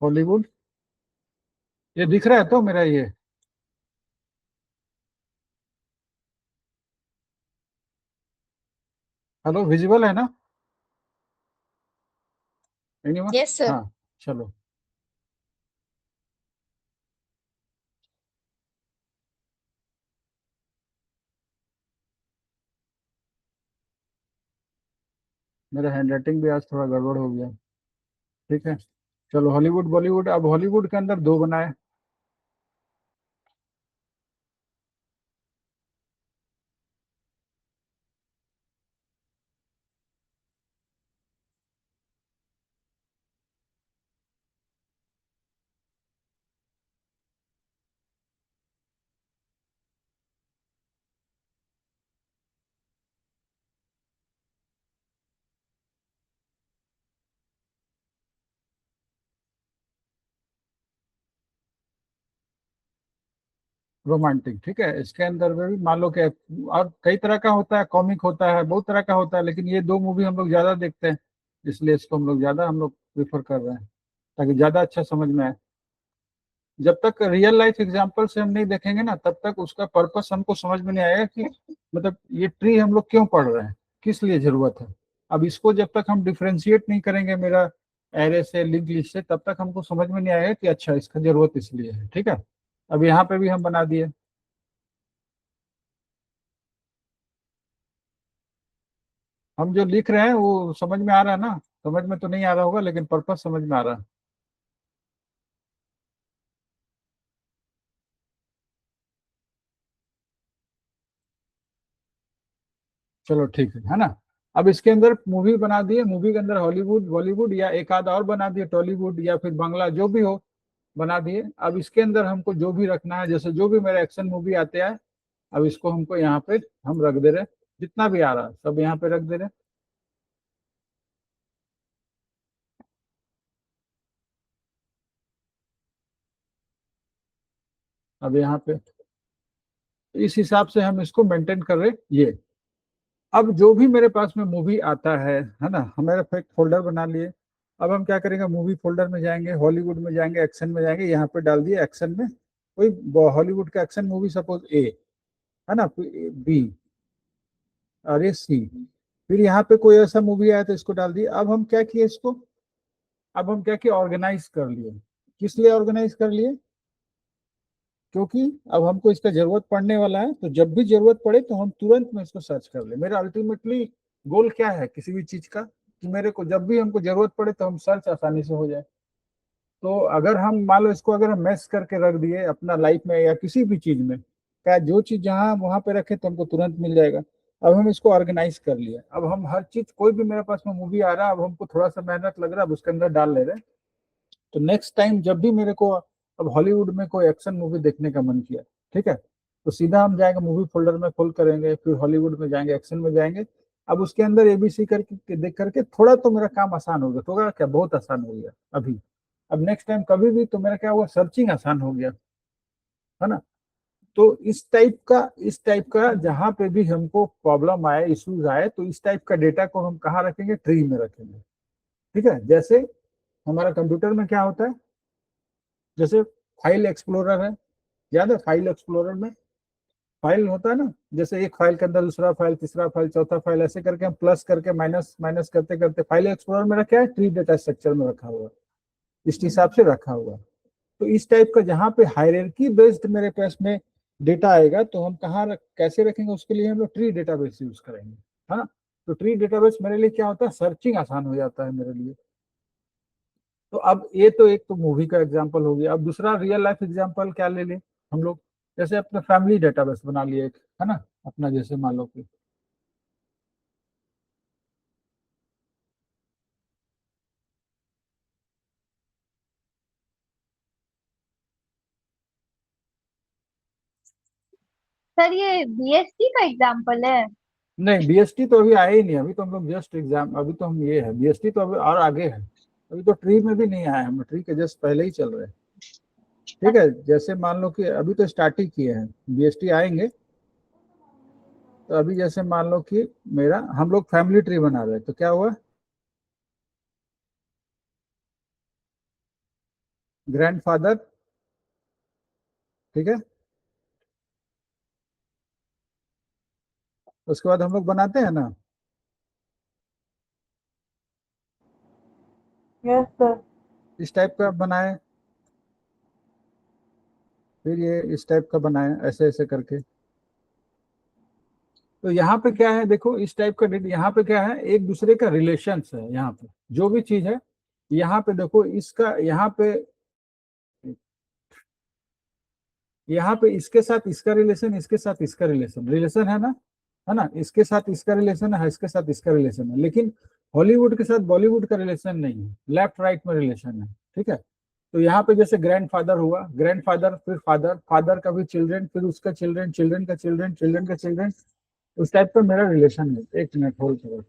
Hollywood. ये दिख रहा है तो मेरा ये। हेलो, विजिबल है ना? एनीवन? Yes sir. हाँ। चलो। मेरा हैंड राइटिंग भी आज थोड़ा गड़बड़ हो गया। ठीक है। चलो, हॉलीवुड बॉलीवुड, अब हॉलीवुड के अंदर दो बनाए। रोमांटिक, ठीक है। इसके अंदर में भी मान लो कि और कई तरह का होता है, कॉमिक होता है, बहुत तरह का होता है, लेकिन ये दो मूवी हम लोग ज्यादा देखते हैं, इसलिए इसको हम लोग प्रेफर कर रहे हैं, ताकि ज्यादा अच्छा समझ में आए। जब तक रियल लाइफ एग्जांपल से हम नहीं देखेंगे ना, तब तक उसका पर्पस हमको समझ में नहीं आएगा कि मतलब ये ट्री हम लोग क्यों पढ़ रहे हैं, किस लिए जरूरत है। अब इसको जब तक हम डिफ्रेंशिएट नहीं करेंगे मेरा एरे से, लिंक लिस्ट से, तब तक हमको समझ में नहीं आएगा कि अच्छा इसका जरूरत इसलिए है। ठीक है। अब यहाँ पे भी हम बना दिए। हम जो लिख रहे हैं वो समझ में आ रहा है ना? समझ में तो नहीं आ रहा होगा, लेकिन पर्पस समझ में आ रहा है। चलो ठीक है ना? अब इसके अंदर मूवी बना दिए, मूवी के अंदर हॉलीवुड बॉलीवुड या एक आध और बना दिए, टॉलीवुड या फिर बांग्ला, जो भी हो बना दिए। अब इसके अंदर हमको जो भी रखना है, जैसे जो भी मेरा एक्शन मूवी आते हैं, अब इसको हमको यहाँ पे हम रख दे रहे, जितना भी आ रहा है सब यहाँ पे रख दे रहे। अब यहाँ पे इस हिसाब से हम इसको मेंटेन कर रहे ये। अब जो भी मेरे पास में मूवी आता है ना, हमारे एक फोल्डर बना लिए। अब हम क्या करेंगे, मूवी फोल्डर में जाएंगे, हॉलीवुड में जाएंगे, एक्शन में जाएंगे, यहाँ पे डाल दिए एक्शन में कोई हॉलीवुड का एक्शन मूवी, सपोज ए, है ना, बी, और ये सी। फिर यहाँ पे कोई ऐसा मूवी आया तो इसको डाल दिए। अब हम क्या किए इसको, अब हम क्या किए, ऑर्गेनाइज कर लिए। किस लिए ऑर्गेनाइज कर लिए? क्योंकि अब हमको इसका जरूरत पड़ने वाला है, तो जब भी जरूरत पड़े तो हम तुरंत में इसको सर्च कर ले। मेरा अल्टीमेटली गोल क्या है किसी भी चीज का, कि मेरे को जब भी हमको जरूरत पड़े तो हम सर्च आसानी से हो जाए। तो अगर हम मान लो इसको अगर हम मैस करके रख दिए अपना लाइफ में या किसी भी चीज में, क्या जो चीज जहाँ वहां पे रखे तो हमको तुरंत मिल जाएगा। अब हम इसको ऑर्गेनाइज कर लिए, अब हम हर चीज, कोई भी मेरे पास में मूवी आ रहा है, अब हमको थोड़ा सा मेहनत लग रहा है, अब उसके अंदर डाल ले रहे हैं। तो नेक्स्ट टाइम जब भी मेरे को अब हॉलीवुड में कोई एक्शन मूवी देखने का मन किया, ठीक है, तो सीधा हम जाएंगे मूवी फोल्डर में, खोल करेंगे, फिर हॉलीवुड में जाएंगे, एक्शन में जाएंगे। अब उसके अंदर एबीसी करके देख करके थोड़ा तो मेरा काम आसान हो गया, तो होगा क्या, बहुत आसान हो गया अभी। अब नेक्स्ट टाइम कभी भी तो मेरा क्या हुआ, सर्चिंग आसान हो गया, है ना? तो इस टाइप का जहां पे भी हमको प्रॉब्लम आए, इश्यूज आए, तो इस टाइप का डेटा को हम कहाँ रखेंगे, ट्री में रखेंगे। ठीक है। जैसे हमारा कंप्यूटर में क्या होता है, जैसे फाइल एक्सप्लोरर है, याद है फाइल एक्सप्लोरर में फाइल होता है ना, जैसे एक फाइल के अंदर दूसरा फाइल, तीसरा फाइल, चौथा फाइल, ऐसे करके हम प्लस करके माइनस माइनस करते करते फाइल एक्सप्लोरर में रखा है, ट्री डेटा स्ट्रक्चर में रखा हुआ, इस हिसाब से रखा हुआ। तो इस टाइप का जहाँ पे हायरार्की बेस्ड मेरे पास में डेटा आएगा, तो हम कैसे रखेंगे, उसके लिए हम लोग ट्री डेटाबेस यूज करेंगे, है ना? तो ट्री डेटाबेस मेरे लिए क्या होता है, सर्चिंग आसान हो जाता है मेरे लिए। तो अब ये तो एक तो मूवी का एग्जांपल हो गया। अब दूसरा रियल लाइफ एग्जांपल क्या ले लें हम लोग, जैसे अपना फैमिली डेटाबेस बना लिए एक, है ना, अपना जैसे मान लो कि सर ये बीएसटी का एग्जाम्पल है। नहीं, बीएसटी तो अभी आया ही नहीं, अभी तो हम लोग जस्ट एग्जाम, अभी तो हम ये है, बीएसटी तो अभी और आगे है, अभी तो ट्री में भी नहीं आया, हम ट्री के जस्ट पहले ही चल रहे हैं। ठीक है। जैसे मान लो कि अभी तो स्टार्ट ही किए हैं, बीएसटी आएंगे। तो अभी जैसे मान लो कि मेरा, हम लोग फैमिली ट्री बना रहे हैं, तो क्या हुआ, ग्रैंडफादर, ठीक है। उसके बाद हम लोग बनाते हैं ना, यस सर। इस टाइप का बनाए, फिर ये इस टाइप का बनाए, ऐसे ऐसे करके। तो यहाँ पे क्या है देखो, इस टाइप का यहाँ पे क्या है, एक दूसरे का रिलेशंस है। यहाँ पे जो भी चीज है, यहाँ पे देखो इसका, यहाँ पे इसके साथ इसका रिलेशन, इसके साथ इसका रिलेशन, रिलेशन है ना, इसके साथ इसका रिलेशन है, इसके साथ इसका रिलेशन है। लेकिन हॉलीवुड के साथ बॉलीवुड का रिलेशन नहीं है, लेफ्ट राइट में रिलेशन है, ठीक है। तो यहाँ पे जैसे ग्रैंडफादर हुआ, ग्रैंडफादर फिर फादर, फादर का भी चिल्ड्रन, फिर उसका चिल्ड्रन, चिल्ड्रन का चिल्ड्रन, चिल्ड्रन का चिल्ड्रन, उस टाइप का मेरा रिलेशन है। एक मिनट होल्ड करो।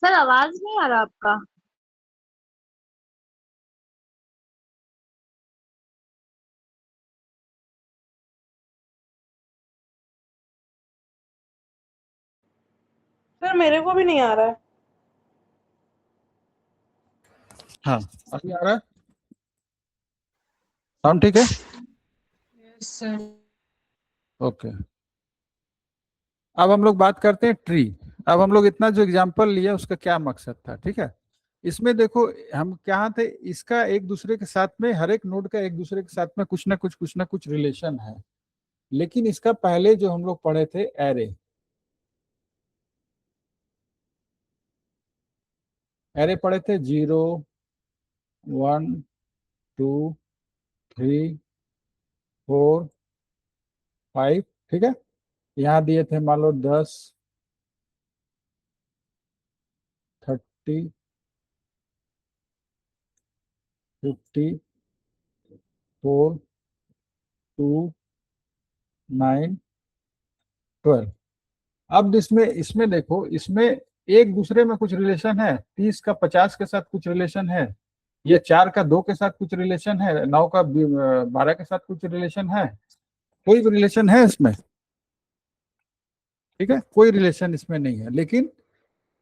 सर आवाज नहीं आ रहा आपका। सर मेरे को भी नहीं आ रहा है। हाँ, अभी आ रहा है, साउंड ठीक है। Yes sir. ओके, अब हम लोग बात करते हैं ट्री। अब हम लोग इतना जो एग्जाम्पल लिया उसका क्या मकसद था, ठीक है। इसमें देखो हम क्या थे, इसका एक दूसरे के साथ में, हर एक नोड का एक दूसरे के साथ में कुछ ना कुछ रिलेशन है। लेकिन इसका पहले जो हम लोग पढ़े थे एरे, एरे पढ़े थे 0, 1, 2, 3, 4, 5, ठीक है। यहाँ दिए थे मान लो 10, 30, 54, 2, 9, 12। अब इसमें इसमें देखो, इसमें एक दूसरे में कुछ रिलेशन है, 30 का 50 के साथ कुछ रिलेशन है, ये 4 का 2 के साथ कुछ रिलेशन है, 9 का 12 के साथ कुछ रिलेशन है, कोई भी रिलेशन है इसमें, ठीक है, कोई रिलेशन इसमें नहीं है। लेकिन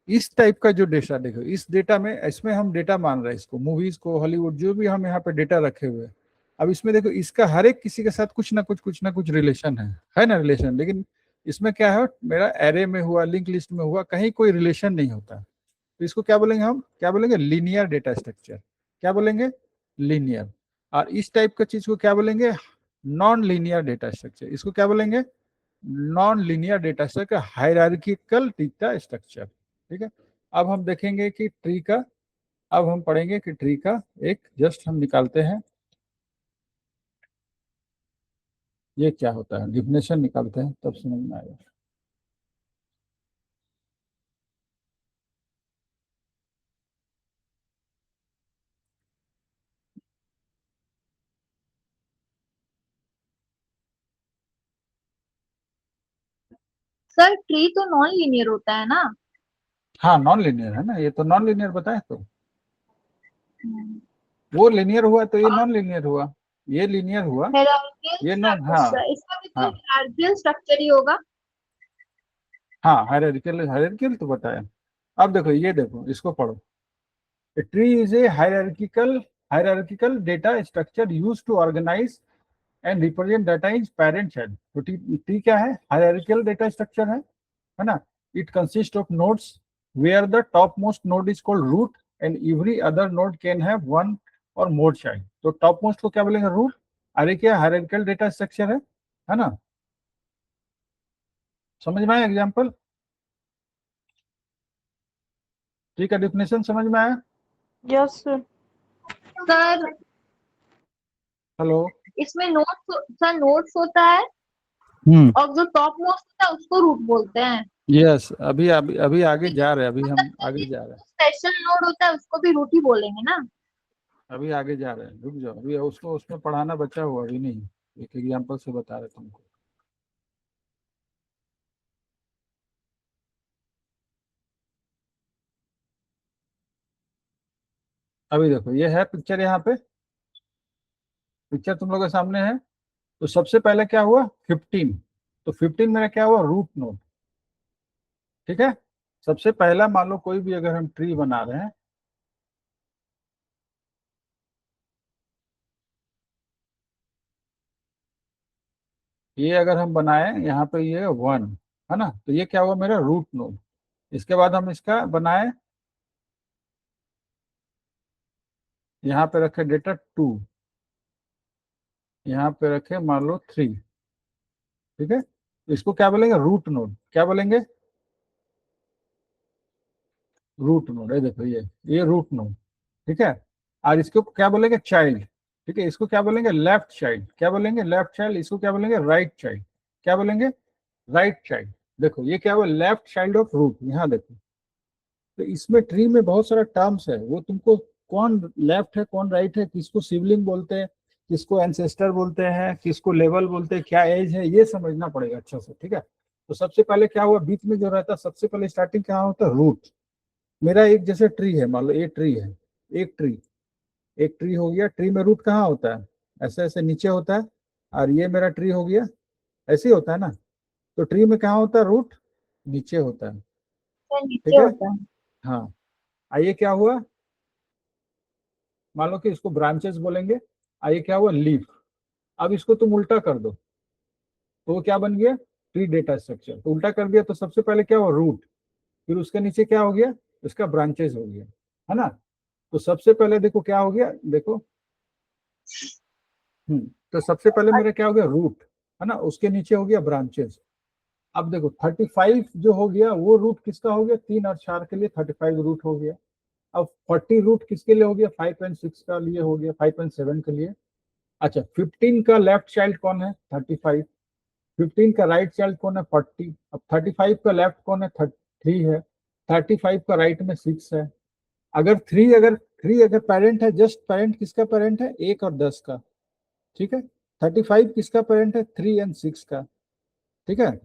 इस टाइप का जो डेटा देखो, इस डेटा में, इसमें हम डेटा मान रहे हैं इसको, मूवीज को, हॉलीवुड, जो भी हम यहाँ पे डेटा रखे हुए हैं। अब इसमें देखो, इसका हर एक किसी के साथ कुछ ना कुछ रिलेशन है ना, रिलेशन। लेकिन इसमें क्या है, मेरा एरे में हुआ, लिंक लिस्ट में हुआ, कहीं कोई रिलेशन नहीं होता। तो इसको क्या बोलेंगे, हम क्या बोलेंगे, लीनियर डेटा स्ट्रक्चर। क्या बोलेंगे, लीनियर। और इस टाइप का चीज को क्या बोलेंगे, नॉन लीनियर डेटा स्ट्रक्चर। इसको क्या बोलेंगे, non linear data structure, hierarchical data structure. ठीक है, अब हम देखेंगे कि ट्री का, अब हम पढ़ेंगे कि ट्री का एक जस्ट हम निकालते हैं, ये क्या होता है, डिफिनेशन निकालते हैं तब समझ में आएगा। सर ट्री तो नॉन लीनियर होता है ना। हाँ नॉन लीनियर है ना, ये तो नॉन लीनियर बताए तो, वो लीनियर हुआ तो ये और नॉन लीनियर हुआ, ये लीनियर हुआ, हायरार्किकल ये नॉन। हाँ स्ट्रक्चर, इसका भी तो हाँ हायरार्किकल स्ट्रक्चर ही होगा। हाँ, हायरार्किकल, हायरार्किकल तो बताया। अब देखो, ये देखो, इसको पढ़ो। A tree is a hierarchical data structure used to organize and represent data in parent child। तो ट्री क्या है, हायरार्किकल डेटा स्ट्रक्चर है ना। It consist of nodes where the top most node is called root and every other node can have one or more child. तो top most को क्या बोलेंगे, root. अरे क्या हायरार्किकल डेटा स्ट्रक्चर है ना। समझ में आया एग्जाम्पल, ट्री का डिफिनेशन समझ में आया। Yes sir. Sir hello. इसमें नोट्स, सर नोट्स होता है और जो टॉप मोस्ट होता है उसको रूट बोलते हैं। यस, अभी अभी अभी आगे जा रहे हैं, अभी हम मतलब आगे कि जा रहे हैं, स्पेशल नोड होता है उसको भी रूट ही बोलेंगे ना। अभी आगे जा रहे हैं, रुक जाओ, अभी उसको उसमें पढ़ाना बचा हुआ, अभी नहीं, एक एग्जांपल से बता रहे तुमको। अभी देखो, ये है पिक्चर, यहाँ पे पिक्चर तुम लोगों के सामने है। तो सबसे पहले क्या हुआ, 15। तो 15 मेरा क्या हुआ, रूट नोड। ठीक है, सबसे पहला मान लो कोई भी अगर हम ट्री बना रहे हैं, ये अगर हम बनाए यहाँ पे, ये 1 है ना, तो ये क्या हुआ मेरा रूट नोड। इसके बाद हम इसका बनाए, यहाँ पे रखे डेटा 2, यहाँ पे रखे मान लो 3। ठीक है, इसको क्या बोलेंगे, रूट नोड। क्या बोलेंगे, रूट नोड है। देखो ये रूट नोड। ठीक है, और इसको क्या बोलेंगे, चाइल्ड। ठीक है, इसको क्या बोलेंगे, लेफ्ट चाइल्ड। क्या बोलेंगे, लेफ्ट चाइल्ड। इसको क्या बोलेंगे, राइट चाइल्ड। क्या बोलेंगे, राइट चाइल्ड। देखो ये क्या हुआ, लेफ्ट चाइल्ड ऑफ रूट। यहाँ देखो, तो इसमें ट्री में बहुत सारा टर्म्स है, वो तुमको कौन लेफ्ट है कौन राइट है, किसको सिबलिंग बोलते हैं, किसको एंसेस्टर बोलते हैं, किसको लेवल बोलते हैं, क्या एज है, ये समझना पड़ेगा अच्छा से। ठीक है, तो सबसे पहले क्या हुआ, बीच में जो रहता है, सबसे पहले स्टार्टिंग क्या होता है, रूट। मेरा एक जैसे ट्री है, मान लो ये ट्री है, एक ट्री, एक ट्री हो गया। ट्री में रूट कहाँ होता है, ऐसे ऐसे नीचे होता है, और ये मेरा ट्री हो गया, ऐसे ही होता है ना। तो ट्री में कहाँ होता है, रूट नीचे होता है। सर नीचे ठीक है, होता है। हाँ। आइए क्या हुआ, मान लो कि इसको ब्रांचेस बोलेंगे। आइए क्या हुआ, लीफ। अब इसको तुम उल्टा कर दो, तो वो क्या बन गया, ट्री डेटा स्ट्रक्चर। तो उल्टा कर दिया तो सबसे पहले क्या हुआ, रूट, फिर उसके नीचे क्या हो गया, उसका ब्रांचेस हो गया, है ना। तो सबसे पहले देखो क्या हो गया, देखो, तो सबसे पहले मेरा क्या हो गया, रूट, है ना, उसके नीचे हो गया ब्रांचेस। अब देखो 35 जो हो गया, वो रूट किसका हो गया, 3 और 4 के लिए 35 रूट हो गया। अब 40 रूट किसके लिए हो गया, 5 एंड 6 का लिए हो गया, 5 एंड 7 के लिए। अच्छा, 15 का लेफ्ट चाइल्ड कौन है, 35। 15 का राइट चाइल्ड कौन है, 40। अब 35 का लेफ्ट कौन है, 3 है। 35 का राइट में 6 है। अगर 3 अगर पेरेंट है, जस्ट पेरेंट किसका पेरेंट है, 1 और 10 का। ठीक है, 35 किसका पेरेंट है, 3 एंड 6 का। ठीक है,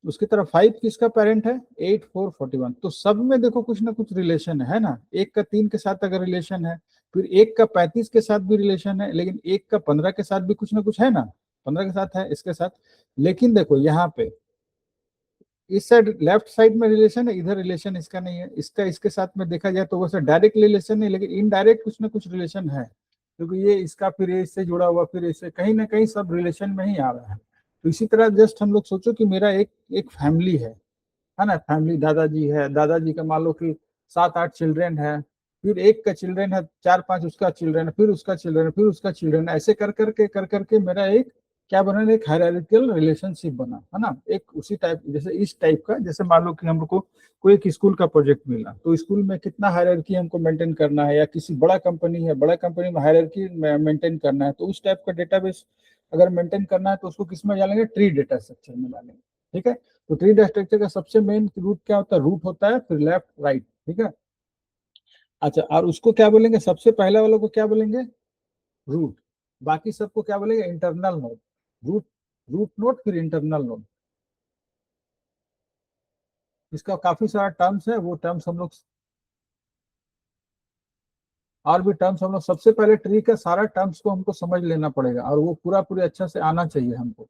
उसकी तरफ 5 किसका पेरेंट है, 8 4 41। तो सब में देखो कुछ ना कुछ रिलेशन है ना। एक का 3 के साथ अगर रिलेशन है, फिर एक का 35 के साथ भी रिलेशन है, लेकिन एक का 15 के साथ भी कुछ ना कुछ है ना, 15 के साथ है, इसके साथ। लेकिन देखो यहाँ पे इस साइड लेफ्ट साइड में रिलेशन है, इधर रिलेशन इसका नहीं है, इसका इसके साथ में देखा जाए तो वैसे डायरेक्ट रिलेशन नहीं, लेकिन इनडायरेक्ट कुछ ना कुछ रिलेशन है, क्योंकि ये इसका फिर इससे जुड़ा हुआ, फिर इससे कहीं ना कहीं सब रिलेशन में ही आ रहा है। तो इसी तरह जस्ट हम लोग सोचो कि मेरा एक एक फैमिली है ना, फैमिली, दादाजी है, दादाजी का मान लो कि 7 8 चिल्ड्रेन है, फिर एक का चिल्ड्रेन है 4 5, उसका चिल्ड्रेन है, फिर उसका चिल्ड्रेन है, फिर उसका चिल्ड्रेन है, ऐसे कर करके मेरा एक क्या बना, एक हायरार्किकल रिलेशनशिप बना, है ना, एक उसी टाइप, जैसे इस टाइप का, जैसे मान लो कि हम लोग को कोई एक स्कूल का प्रोजेक्ट मिला, तो स्कूल में कितना हायरार्की हमको मेंटेन करना है, या किसी बड़ा कंपनी है, बड़ा कंपनी में हायरार्की मेंटेन करना है, तो उस टाइप का डेटाबेस अगर मेंटेन करना है तो उसको किस में डालेंगे, ट्री डेटा स्ट्रक्चर में डालेंगे। ठीक है, तो ट्री डेटा स्ट्रक्चर का सबसे मेन रूट क्या होता है, रूट होता है, फिर लेफ्ट राइट। ठीक है, अच्छा, और उसको क्या बोलेंगे, सबसे पहले वालों को क्या बोलेंगे, रूट, बाकी सबको क्या बोलेंगे, internal node. Root, root node, फिर इंटरनल नोड। इसका काफी सारा टर्म्स है, वो टर्म्स हम लोग, और भी टर्म्स हम लोग, सबसे पहले ट्री का सारा टर्म्स को हमको समझ लेना पड़ेगा, और वो पूरा पूरी अच्छा से आना चाहिए हमको।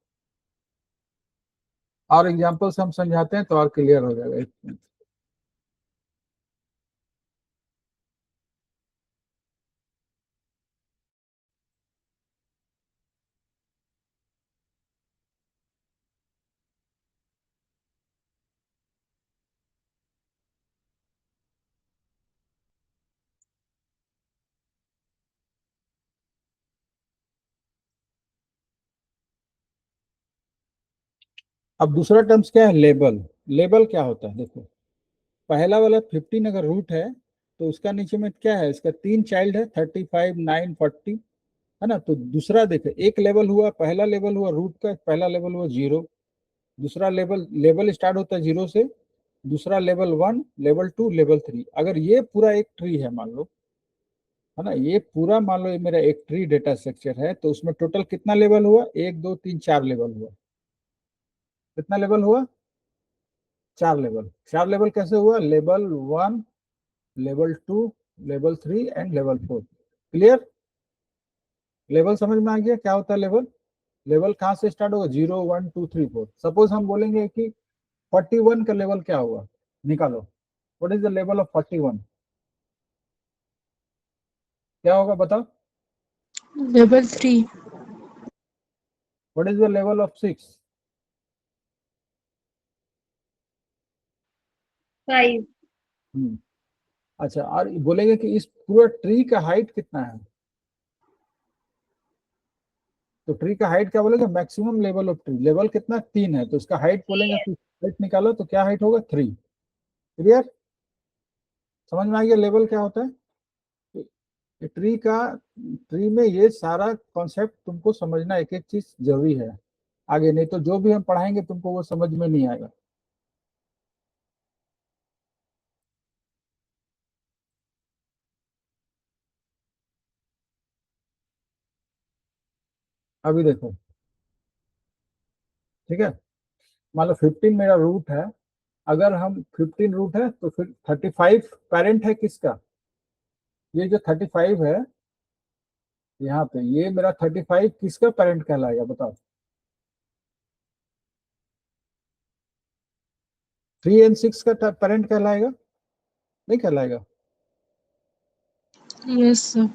और एग्जाम्पल से हम समझाते हैं तो और क्लियर हो जाएगा। एक मिनट। अब दूसरा टर्म्स क्या है, लेबल। लेबल क्या होता है, देखो, पहला वाला 15 अगर रूट है, तो उसका नीचे में क्या है, इसका 3 चाइल्ड है, 35, 9, 40, है ना। तो दूसरा देखो, एक लेवल हुआ, पहला लेवल हुआ रूट का, पहला लेवल हुआ 0, दूसरा लेवल, लेवल स्टार्ट होता है 0 से, दूसरा लेवल 1, लेवल 2, लेवल 3। अगर ये पूरा एक ट्री है मान लो, है ना, ये पूरा मान लो ये मेरा एक ट्री डेटा स्ट्रक्चर है, तो उसमें टोटल कितना लेवल हुआ, 1, 2, 3, 4 लेवल हुआ। कितना लेवल हुआ, 4 लेवल। 4 लेवल कैसे हुआ, level 1, level 2, level 3 and level 4। Clear, level समझ में आ गया क्या होता है लेवल। लेवल कहाँ से स्टार्ट होगा, 0, 1, 2, 3, 4। सपोज हम बोलेंगे कि 41 का लेवल क्या हुआ, निकालो, what is the level of 41, क्या होगा बताओ। Level 3। What is the level of 6, 5। अच्छा, और बोलेंगे कि इस पूरा ट्री का हाइट कितना है, तो ट्री का हाइट क्या बोलेंगे, maximum level of tree, level कितना 3 है, तो इसका हाइट बोलेंगे, हाइट निकालो तो क्या हाइट होगा, 3। क्लियर, समझ में आ गया लेवल क्या होता है। ट्री का, ट्री में ये सारा कॉन्सेप्ट तुमको समझना, एक एक चीज जरूरी है आगे, नहीं तो जो भी हम पढ़ाएंगे तुमको वो समझ में नहीं आएगा। अभी देखो, ठीक है, मान लो 15 मेरा रूट है, अगर हम 15 रूट है तो फिर 35 पेरेंट है किसका, ये जो 35 है यहाँ पे, ये मेरा 35 किसका पेरेंट कहलाएगा बताओ, 3 और 6 का पेरेंट कहलाएगा, नहीं कहलाएगा। Yes sir.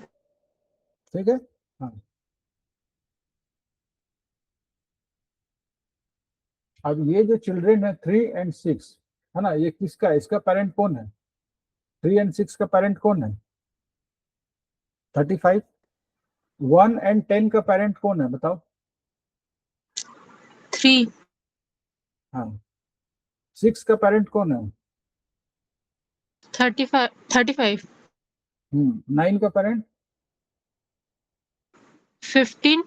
ठीक है, हाँ, अब ये जो चिल्ड्रेन है 3 और 6, है ना, ये किसका, इसका पेरेंट कौन है, 3 और 6 का पेरेंट कौन है, 35। 1 और 10 का पेरेंट कौन है बताओ, 3। हाँ, 6 का पेरेंट कौन है, 35। 35। 9 का पेरेंट, 15।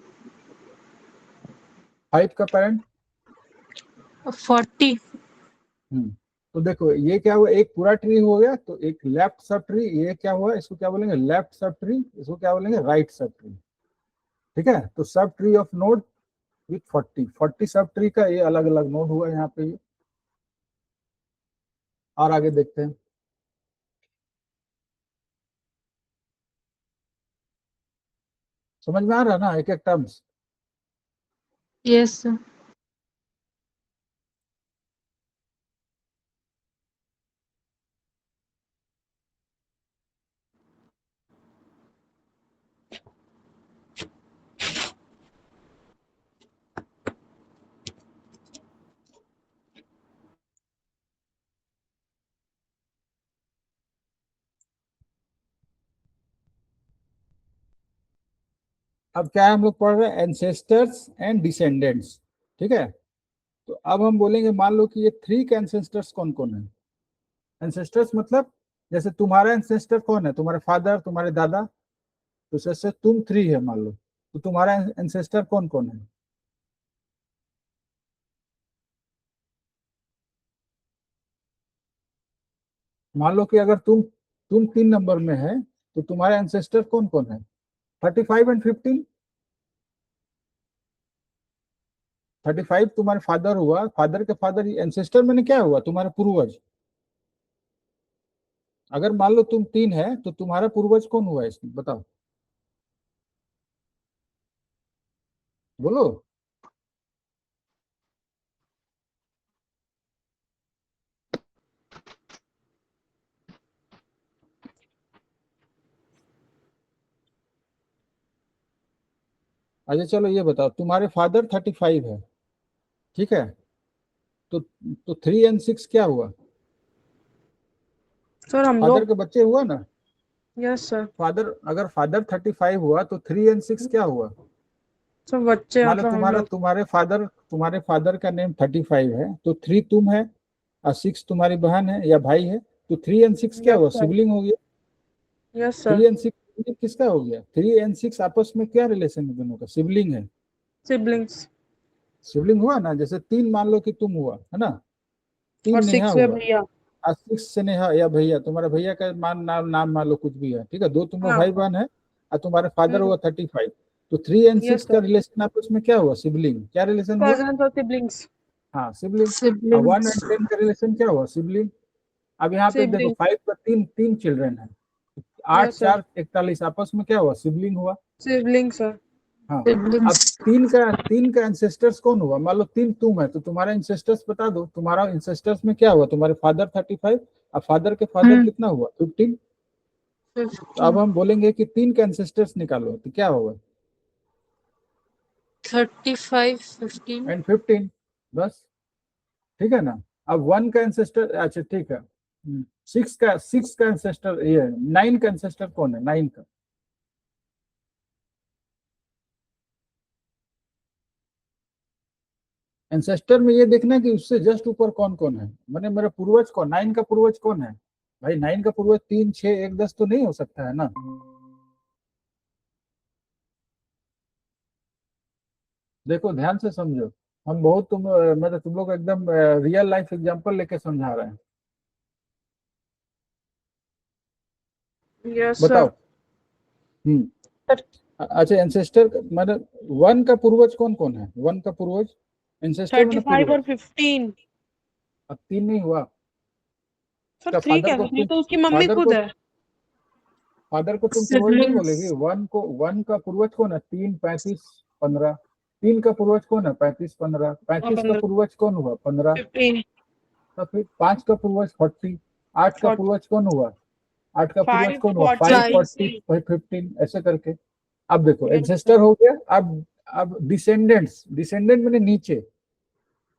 5 का पेरेंट। 40। तो देखो ये क्या हुआ, एक पूरा ट्री हो गया, तो एक लेफ्ट सब ट्री, ये क्या हुआ, इसको क्या बोलेंगे, लेफ्ट सब ट्री, इसको क्या बोलेंगे, राइट सब ट्री। ठीक है, तो sub tree of node with 40 sub tree का ये अलग अलग नोड हुआ यहाँ पे ये। और आगे देखते हैं, समझ में आ रहा है ना एक एक टर्म्स। Yes sir. अब क्या है, हम लोग पढ़ रहे हैं एंसेस्टर्स एंड डिसेंडेंट्स, ठीक है। तो अब हम बोलेंगे, मान लो कि ये 3 के एंसेस्टर्स कौन कौन है। एंसेस्टर्स मतलब जैसे तुम्हारा एंसेस्टर कौन है, तुम्हारे फादर, तुम्हारे दादा, तो जैसे तुम 3 है मान लो, तो तुम्हारा एंसेस्टर कौन कौन है। मान लो कि अगर तुम 3 नंबर में है तो तुम्हारे एंसेस्टर कौन कौन है, 35 एंड 15। 35 तुम्हारे फादर हुआ, फादर के फादर, एंसेस्टर मैंने क्या हुआ, तुम्हारा पूर्वज। अगर मान लो तुम 3 है तो तुम्हारा पूर्वज कौन हुआ इसमें, बताओ, बोलो। अच्छा चलो ये बताओ, तुम्हारे फादर 35 है, ठीक है, तो 3 एंड 6 क्या हुआ, सर हम फादर लोग। के बच्चे हुआ ना। Yes sir. फादर, अगर फादर 35 हुआ तो 3 एंड 6 क्या हुआ। सर बच्चे मान लो मतलब हम लोग। तुम्हारे फादर का नेम 35 है, तो 3 तुम है और 6 तुम्हारी बहन है या भाई है, तो 3 एंड 6 क्या यस हुआ, सर। सिबलिंग हो गया। Yes 3 sir. एंड 6 किसका हो गया, 3 एंड 6 आपस में क्या रिलेशन है, दोनों का सिबलिंग है। सिबलिंग्स। सिबलिंग हुआ ना, जैसे 3 मान लो कि तुम हुआ है ना, 3 और नेहा 6 हुए हुआ, भैया। और 6 स्नेहा या भैया, तुम्हारे भैया का नाम मान लो कुछ भी है, ठीक है, 2 तुम्हारे हाँ। भाई बहन है और तुम्हारे फादर हुआ 35, तो 3 एंड 6 यस का सर। रिलेशन आपस में क्या हुआ, सिबलिंग, क्या रिलेशन हुआ। कजन और सिबलिंग्स। हाँ सिबलिंग। और 1 सिबलिंग्स। एंड 10 का रिलेशन क्या हुआ, सिबलिंग। अब यहाँ पे देखो सिबलिंग। 5 का तीन तीन चिल्ड्रन है, 8 यस सर। 4 41 आपस में क्या हुआ, सिबलिंग हुआ। Sibling sir. हाँ। अब सिबलिंग्स। 3 का एंसेस्टर्स कौन हुआ, मान लो 3 तुम है तो तुम्हारा एंसेस्टर्स बता दो, तुम्हारा एंसेस्टर्स में क्या हुआ, तुम्हारे फादर 35 और फादर के फादर कितना हुआ 15। तो अब 15। हम बोलेंगे कि 3 का एंसेस्टर्स निकालो तो क्या होगा, 35 15। एंड 15, बस, ठीक है ना। अब 1 का एंसेस्टर, अच्छा ठीक है, 6 का एंसेस्टर, ये 9 का एंसेस्टर कौन है, 9 का। एंसेस्टर में ये देखना कि उससे जस्ट ऊपर कौन कौन है, मैंने मेरा पूर्वज कौन, 9 का पूर्वज कौन है। भाई 9 का पूर्वज 3 6 1 10 तो नहीं हो सकता है ना। देखो ध्यान से समझो, हम बहुत मतलब तुम लोग एकदम रियल लाइफ एग्जांपल लेके समझा रहे हैं, यस बताओ। सर। अच्छा एंसेस्टर मतलब 1 का पूर्वज कौन कौन है, 1 का पूर्वज, एंसेस्टर मैंने 35 और पूर्वज। 15। अब 3 नहीं हुआ, सर क्या 3 कैसे, ये तो उसकी मम्मी खुद है। फादर को तुम पूर्वज नहीं सिबलिंग्स। बोलेगी, 1 का पूर्वज कौन है, 3 35 15। 3 का पूर्वज कौन है, 35 15, 35 का 15 पूर्वज कौन हुआ, 15। 15। तो फिर 5 का पूर्वज 40, 8 का 40। पूर्वज कौन हुआ, 8 का पूर्वज 5 कौन हुआ, 5 40। 40 15, ऐसे करके। अब देखो यस सर। एंसेस्टर हो गया। अब डिसेंडेंट मैंने नीचे,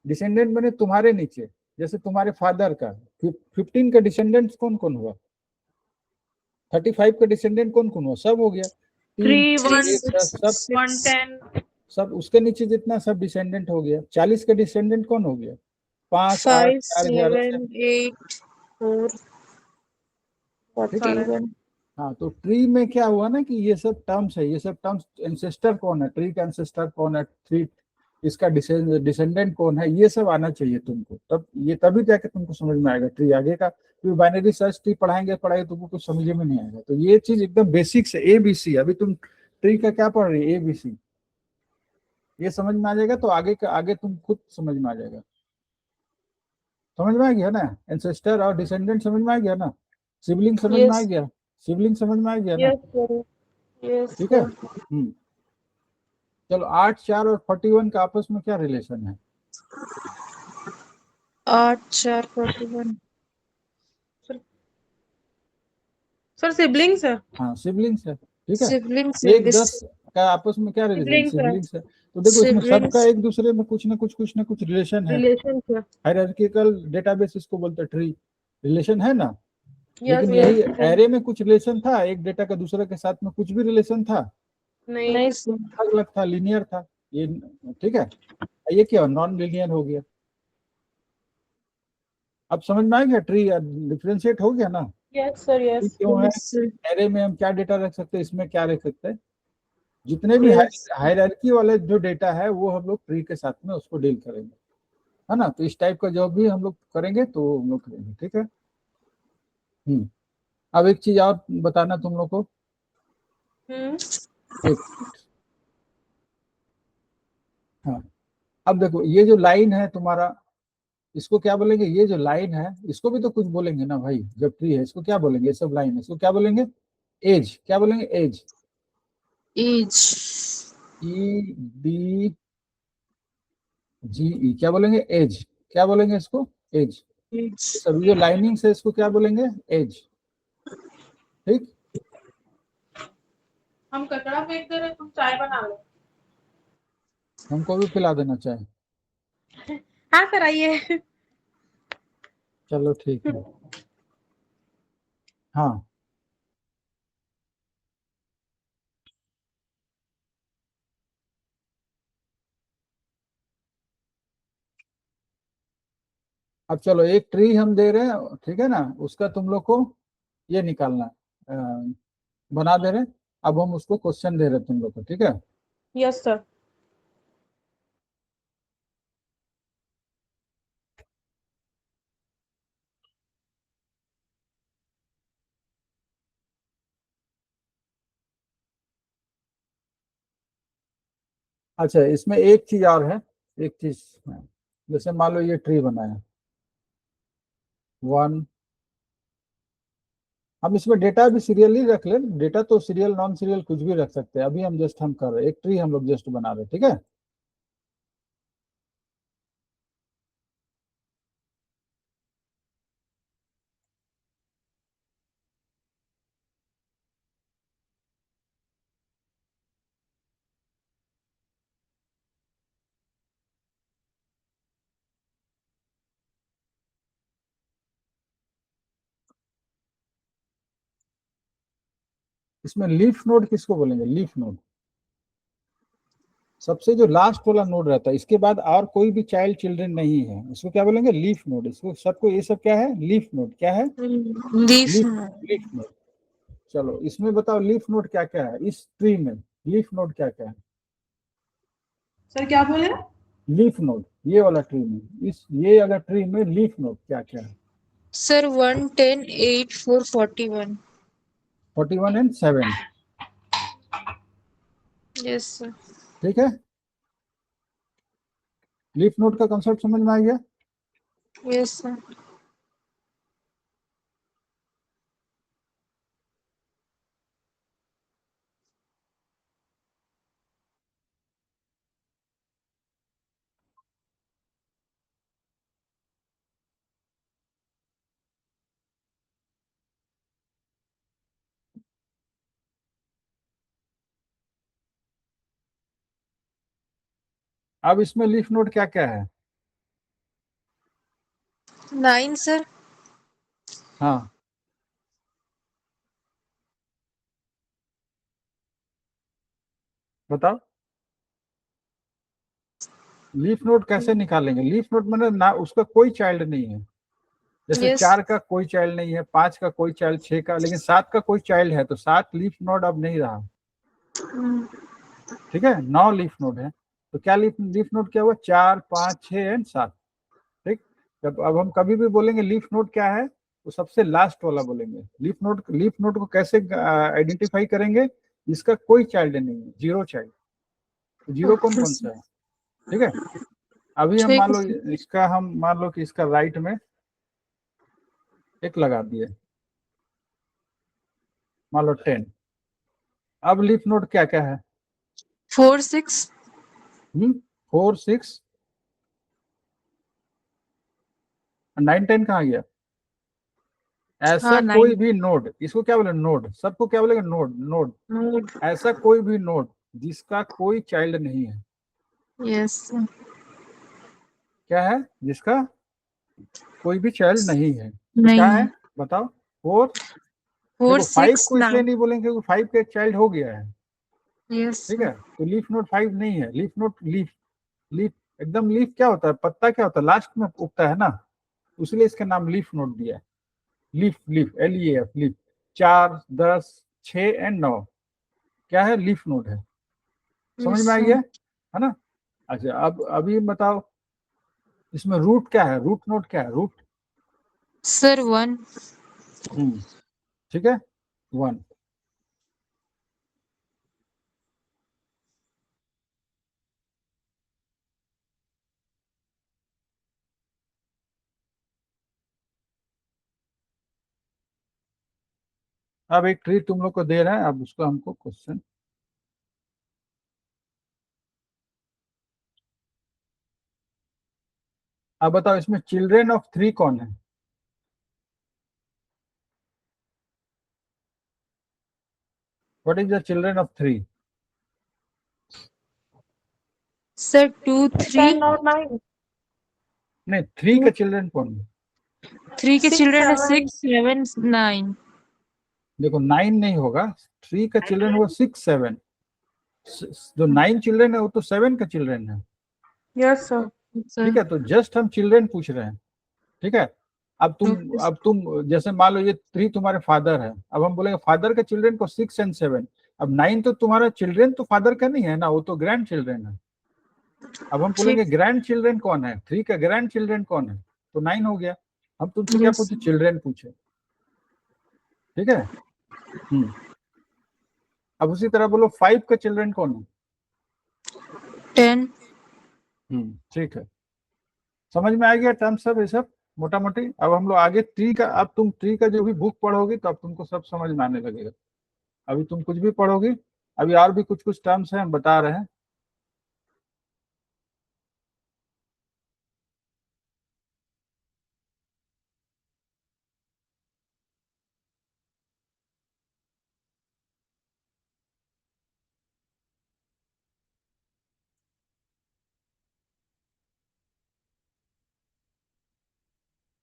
डिसेंडेंट मैंने तुम्हारे नीचे, जैसे तुम्हारे फादर का 15 का डिसेंडेंट कौन कौन हुआ, 35 का डिसेंडेंट कौन कौन हुआ, सब हो गया, 3 3 1 1 10 सब, 10 सब उसके नीचे जितना सब डिसेंडेंट हो गया। 40 का डिसेंडेंट कौन हो गया, 5 8 5 4 11 से, 7 8 4। बहुत ठीक है। सारे हैं। हाँ तो ट्री में क्या हुआ ना कि ये सब टर्म्स है, ये सब टर्म्स, एंसेस्टर कौन है, ट्री का एंसेस्टर कौन है, ट्री इसका डिसेंडेंट कौन है, ये सब आना चाहिए तुमको, तब ये तभी जाके तुमको समझ में आएगा ट्री आगे का। क्योंकि बाइनरी सर्च ट्री पढ़ाएंगे तुमको कुछ समझ में नहीं आएगा। तो ये चीज एकदम बेसिक्स है, ABC। अभी तुम ट्री का क्या पढ़ रही है, ABC, ये समझ में आ जाएगा तो आगे का आगे तुम खुद समझ में आ जाएगा। समझ में आ गया ना, एंसेस्टर और डिसेंडेंट समझ में आ गया ना, सिबलिंग समझ में आ यस। गया, सिबलिंग समझ में आ गया ना, यस सर। यस ठीक है। सर। चलो 8 4 और 41 का आपस में क्या रिलेशन है, 8 4 41। सर सिबलिंग्स है। हाँ सिबलिंग्स है, ठीक है। सिबलिंग्स 1 10 का आपस में क्या रिलेशन, सिबलिंग्स है। सिबलिंग्स है। तो देखो इसमें सबका सिबलिंग्स एक दूसरे में कुछ ना कुछ रिलेशन है। रिलेशन है। हायरार्किकल डेटाबेस इसको बोलते हैं, ट्री, रिलेशन है ना। यस लेकिन यही यस। एरे में कुछ रिलेशन था, एक डेटा का दूसरे के साथ में कुछ भी रिलेशन था, नहीं सर। अलग अलग था, लीनियर था ये, ठीक है। ये क्या नॉन लीनियर हो गया। अब समझ में आ गया, ट्री डिफ्रेंशिएट हो गया ना। Yes sir, tree yes. क्यों है, एरे में हम क्या डेटा रख सकते हैं, इसमें क्या रख सकते हैं, जितने भी हायरार्की वाले जो डेटा है वो हम लोग ट्री के साथ में उसको डील करेंगे, है ना। तो इस टाइप का जो भी हम लोग करेंगे तो हम लोग करेंगे, ठीक है। अब एक चीज और बताना तुम लोग को, एक, हाँ, अब देखो ये जो लाइन है तुम्हारा, इसको क्या बोलेंगे, ये जो लाइन है इसको भी तो कुछ बोलेंगे ना भाई, जब ट्री है इसको क्या बोलेंगे, ये सब लाइन है इसको क्या बोलेंगे, एज, क्या बोलेंगे, edge, edge. E D G E, क्या बोलेंगे, एज, क्या बोलेंगे इसको, एज। सभी जो लाइनिंग्स है इसको क्या बोलेंगे, एज, ठीक। हम कचरा फेंक दे रहे, तुम चाय बना लो। हमको भी पिला देना चाहे। हाँ सर, आइए। चलो ठीक है, हाँ। अब चलो एक ट्री हम दे रहे हैं, ठीक है ना, उसका तुम लोग को ये निकालना है, बना दे रहे हैं। अब हम उसको क्वेश्चन दे रहे हैं तुम लोग को, ठीक है। Yes sir. अच्छा, इसमें एक चीज और है, एक चीज, जैसे मान लो ये ट्री बनाया, वन, हम इसमें डेटा भी सीरियल ही रख ले, डेटा तो सीरियल नॉन सीरियल कुछ भी रख सकते हैं, अभी हम जस्ट हम कर रहे हैं, एक ट्री हम लोग जस्ट बना रहे हैं, ठीक है। इसमें लीफ नोड किसको बोलेंगे, लीफ नोड, सबसे जो लास्ट वाला नोड रहता है, इसके बाद और कोई भी चाइल्ड चिल्ड्रन नहीं है, इसको क्या बोलेंगे, लीफ नोड। इसको सबको, ये सब क्या है, लीफ नोड, क्या है, लीफ। Leaf, leaf node. चलो इसमें बताओ लीफ नोड क्या क्या है, इस ट्री में लीफ नोड क्या क्या है। सर क्या बोले? लीफ नोड ये वाला ट्री में, इस ये अगर ट्री में लीफ नोड क्या क्या है। सर 110, 8, 4, 41। 41 and 7, yes sir. ठीक है। लीफ नोड का कंसेप्ट समझ में आ गया। Yes sir. अब इसमें लीफ नोड क्या क्या है, 9 सर। हाँ बताओ। लीफ नोड कैसे निकालेंगे, लीफ नोड मैंने ना, उसका कोई चाइल्ड नहीं है, जैसे यस। 4 का कोई चाइल्ड नहीं है, 5 का कोई चाइल्ड, 6 का, लेकिन 7 का कोई चाइल्ड है, तो 7 लीफ नोड अब नहीं रहा, ठीक है। 9 लीफ नोड है, तो क्या लीफ लीफ नोड क्या हुआ, 4, 5, 6 एंड 7, ठीक। जब अब हम कभी भी बोलेंगे लीफ नोड क्या है, तो सबसे लास्ट वाला बोलेंगे लीफ नोड। लीफ नोड को कैसे आइडेंटिफाई करेंगे, इसका कोई चाइल्ड नहीं है, जीरो चाइल्ड, जीरो कौन कौन सा है, ठीक है। अभी हम मान लो इसका, हम मान लो कि इसका राइट में एक लगा दिए, मान लो 10। अब लीफ नोड क्या क्या है, 4, 6। 4, 6, 9, 10 कहाँ गया। ऐसा हाँ, कोई 9। भी नोड, इसको क्या बोले, नोड, सबको क्या बोलेंगे, नोड, नोड। नोड। ऐसा कोई भी नोड जिसका कोई चाइल्ड नहीं है, यस। क्या है, जिसका कोई भी चाइल्ड नहीं है, तो क्या नहीं है है। बताओ, 4। 4, देखो 5 6, को इसलिए 9। नहीं बोलेंगे क्योंकि 5 का एक चाइल्ड हो गया है, Yes, ठीक है, sir. तो लीफ नोड 5 नहीं है। लीफ नोड लीफ लीफ एकदम लीफ क्या होता है, पत्ता क्या होता है, लास्ट में उगता है ना, इसलिए इसका नाम लीफ नोड दिया है। Leaf leaf LEF leaf 4, 10, 6 and 9 क्या है, लीफ नोड है। समझ Yes, में आ sir. गया है ना। अच्छा, अब अभी बताओ इसमें रूट क्या है, रूट नोड क्या है, रूट। Sir, 1. ठीक है, 1। अब एक ट्री तुम लोग को दे रहा है, अब उसको हमको क्वेश्चन, अब बताओ इसमें चिल्ड्रेन ऑफ 3 कौन है। What is the children of 3। Sir, 2, 3. 10 और 9। नहीं, 3 का चिल्ड्रेन कौन है। 3 के 6, चिल्ड्रन है 7। 6, 7, 9. देखो 9 नहीं होगा, 3 का चिल्ड्रन हुआ 6, 7। जो 9 चिल्ड्रन है वो तो 7 का चिल्ड्रन है। Yes sir. Sir. ठीक है, तो जस्ट हम चिल्ड्रन पूछ रहे हैं। ठीक है, अब Okay, तुम जैसे मान लो ये 3 तुम्हारे फादर है, अब हम बोलेंगे फादर के चिल्ड्रन को 6 एंड 7। अब 9 तो तुम्हारा चिल्ड्रन तो फादर का नहीं है ना, वो तो ग्रैंड चिल्ड्रन है। अब हम बोलेंगे ठीक. ग्रैंड चिल्ड्रन कौन है, 3 का ग्रैंड चिल्ड्रन कौन है, तो 9 हो गया। हम तुमसे क्या Yes. पूछे, चिल्ड्रन पूछे। ठीक है। अब उसी तरह बोलो 5 का चिल्ड्रन कौन है। 10. ठीक है, समझ में आ गया टर्म सब, ये सब मोटा मोटी। अब हम लोग आगे ट्री का, अब तुम ट्री का जो भी बुक पढ़ोगे तो अब तुमको सब समझ में आने लगेगा। अभी तुम कुछ भी पढ़ोगे, अभी और भी कुछ कुछ टर्म्स हैं हम बता रहे हैं।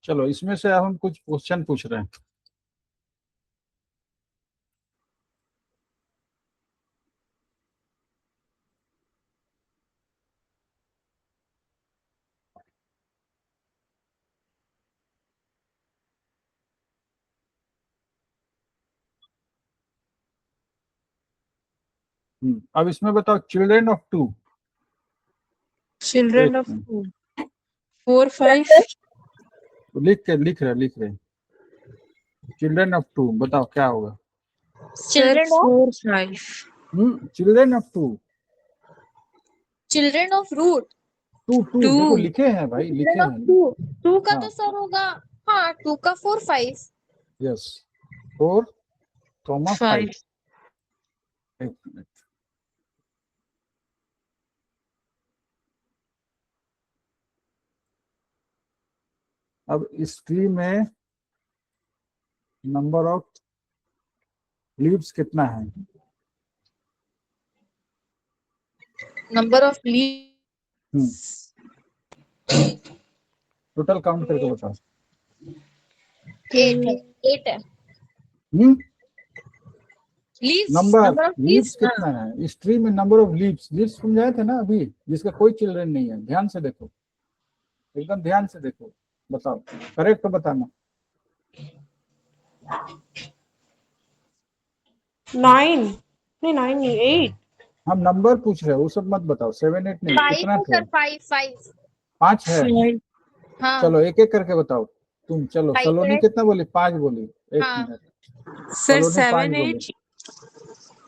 चलो इसमें से अब हम कुछ क्वेश्चन पूछ रहे हैं। अब इसमें बताओ चिल्ड्रन ऑफ 2। Children एक of मिनट, 2. 4, 5. लिख रहे चिल्ड्रन ऑफ 2 बताओ क्या होगा। Sir, Children of 4, 5. Children of 2, children of root. 2 देखो 2. लिखे हैं भाई, लिखे चिल्ड्रन ऑफ हैं। 2। 2 का हाँ, तो सर होगा। हाँ 2 का 4, 5। यस 4, 5। 5. एक मिनट, अब इस ट्री में नंबर ऑफ लीव्स कितना है, number of leaves total count करके बताओ। 8 है। 8 है। Leaves, number number of leaves leaves. कितना है इस ट्री में, नंबर ऑफ लीव्स, लीव्स समझाए थे ना अभी, जिसका कोई चिल्ड्रन नहीं है। ध्यान से देखो, एकदम ध्यान से देखो, बताओ करेक्ट तो बताना। 9 नहीं, 9 नहीं, 8। हम नंबर पूछ रहे हैं, वो सब मत बताओ, 7, 8 नहीं, 5 कितना है थे, सर, 5। 5 है। 5. हाँ चलो एक एक करके बताओ तुम। चलो 5 सलोनी है। कितना बोली, 5 बोली। एक हाँ मिनट, Sir, सलोनी 5 7, बोली। 8.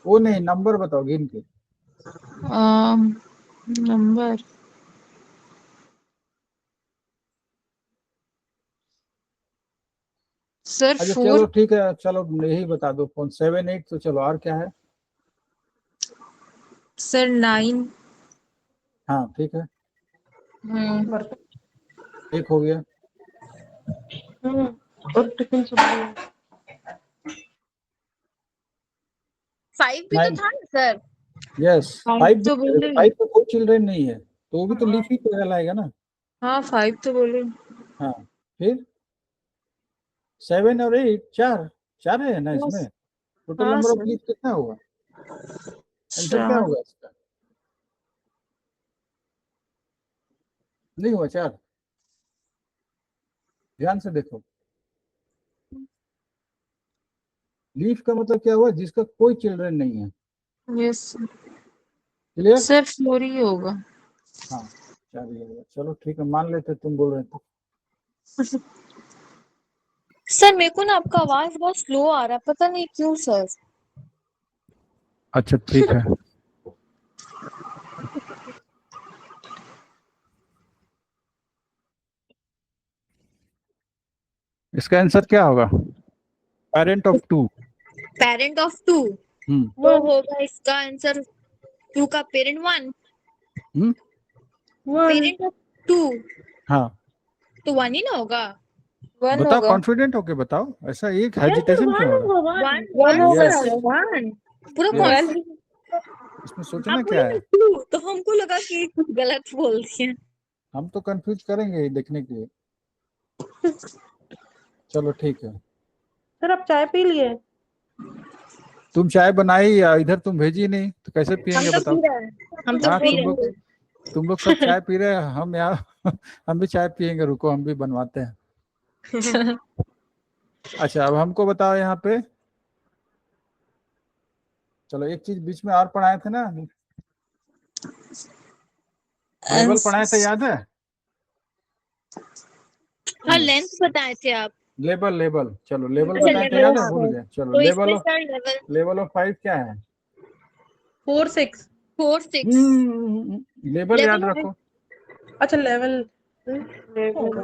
वो नहीं, नंबर बताओ गिन के। Number. Sir, अच्छा 4. चलो ठीक है, चलो यही बता दो फोन, 7, 8 तो चलो, और क्या है। Sir, 9. हाँ ठीक है, एक हो गया। और टिफिन सुन 5 भी तो 9, था ना सर। यस 5 5 तो बोले. 5 तो कोई चिल्ड्रन नहीं है, तो वो भी तो लीफ ही कहलाएगा ना। हाँ 5 तो बोले. हाँ, फिर 7 और 8, 4 4 है ना इसमें, टोटल हाँ नंबर ऑफ सर. लीफ कितना होगा। आंसर क्या होगा इसका? नहीं हुआ 4? ध्यान से देखो, लीफ का मतलब क्या हुआ? जिसका कोई चिल्ड्रन नहीं है। Yes clear? सर 4 ही होगा। हाँ 4 ही होगा। चलो ठीक है, मान लेते तुम बोल रहे थे। सर मेरे को ना आपका आवाज बहुत स्लो आ रहा है, पता नहीं क्यों सर। अच्छा ठीक है। इसका आंसर क्या होगा? Parent of 2। पेरेंट ऑफ 2 वो होगा इसका आंसर 2 का पेरेंट 1। पेरेंट ऑफ 2 हाँ तो 1 ही ना होगा। 1 बताओ, होगा। कॉन्फिडेंट होके बताओ, ऐसा एक हेजिटेशन क्यों हो रहा है? 1 होगा Yes. सर 1 पूरा Yes. कॉन्फिडेंस। इसमें सोचना आप क्या बोले है? 2 तो हमको लगा कि कुछ गलत बोल दिया। हम तो कंफ्यूज करेंगे ही देखने के लिए। चलो ठीक है। सर आप चाय पी लिए? तुम चाय बनाई या इधर तुम भेजी नहीं तो कैसे हम पियेंगे तो बताओ? पी रहे हैं, हम तो हाँ पी रहे हैं। तुम लोग सब चाय पी रहे हैं, हम यहाँ हम भी चाय पियेंगे, रुको हम भी बनवाते हैं। अच्छा अब हमको बताओ यहाँ पे, चलो एक चीज बीच में और पढ़ाए थे ना, लेवल पढ़ाए थे, याद है? हाँ लेंथ बताए थे आप। लेवल लेवल, चलो लेवल अच्छा बताए थे, लेवल याद है? भूल गए। चलो तो लेवल इसमें of, sir level level of 5 क्या है? 4 6। 4 6 लेवल याद लेवल रखो। अच्छा लेवल लेवल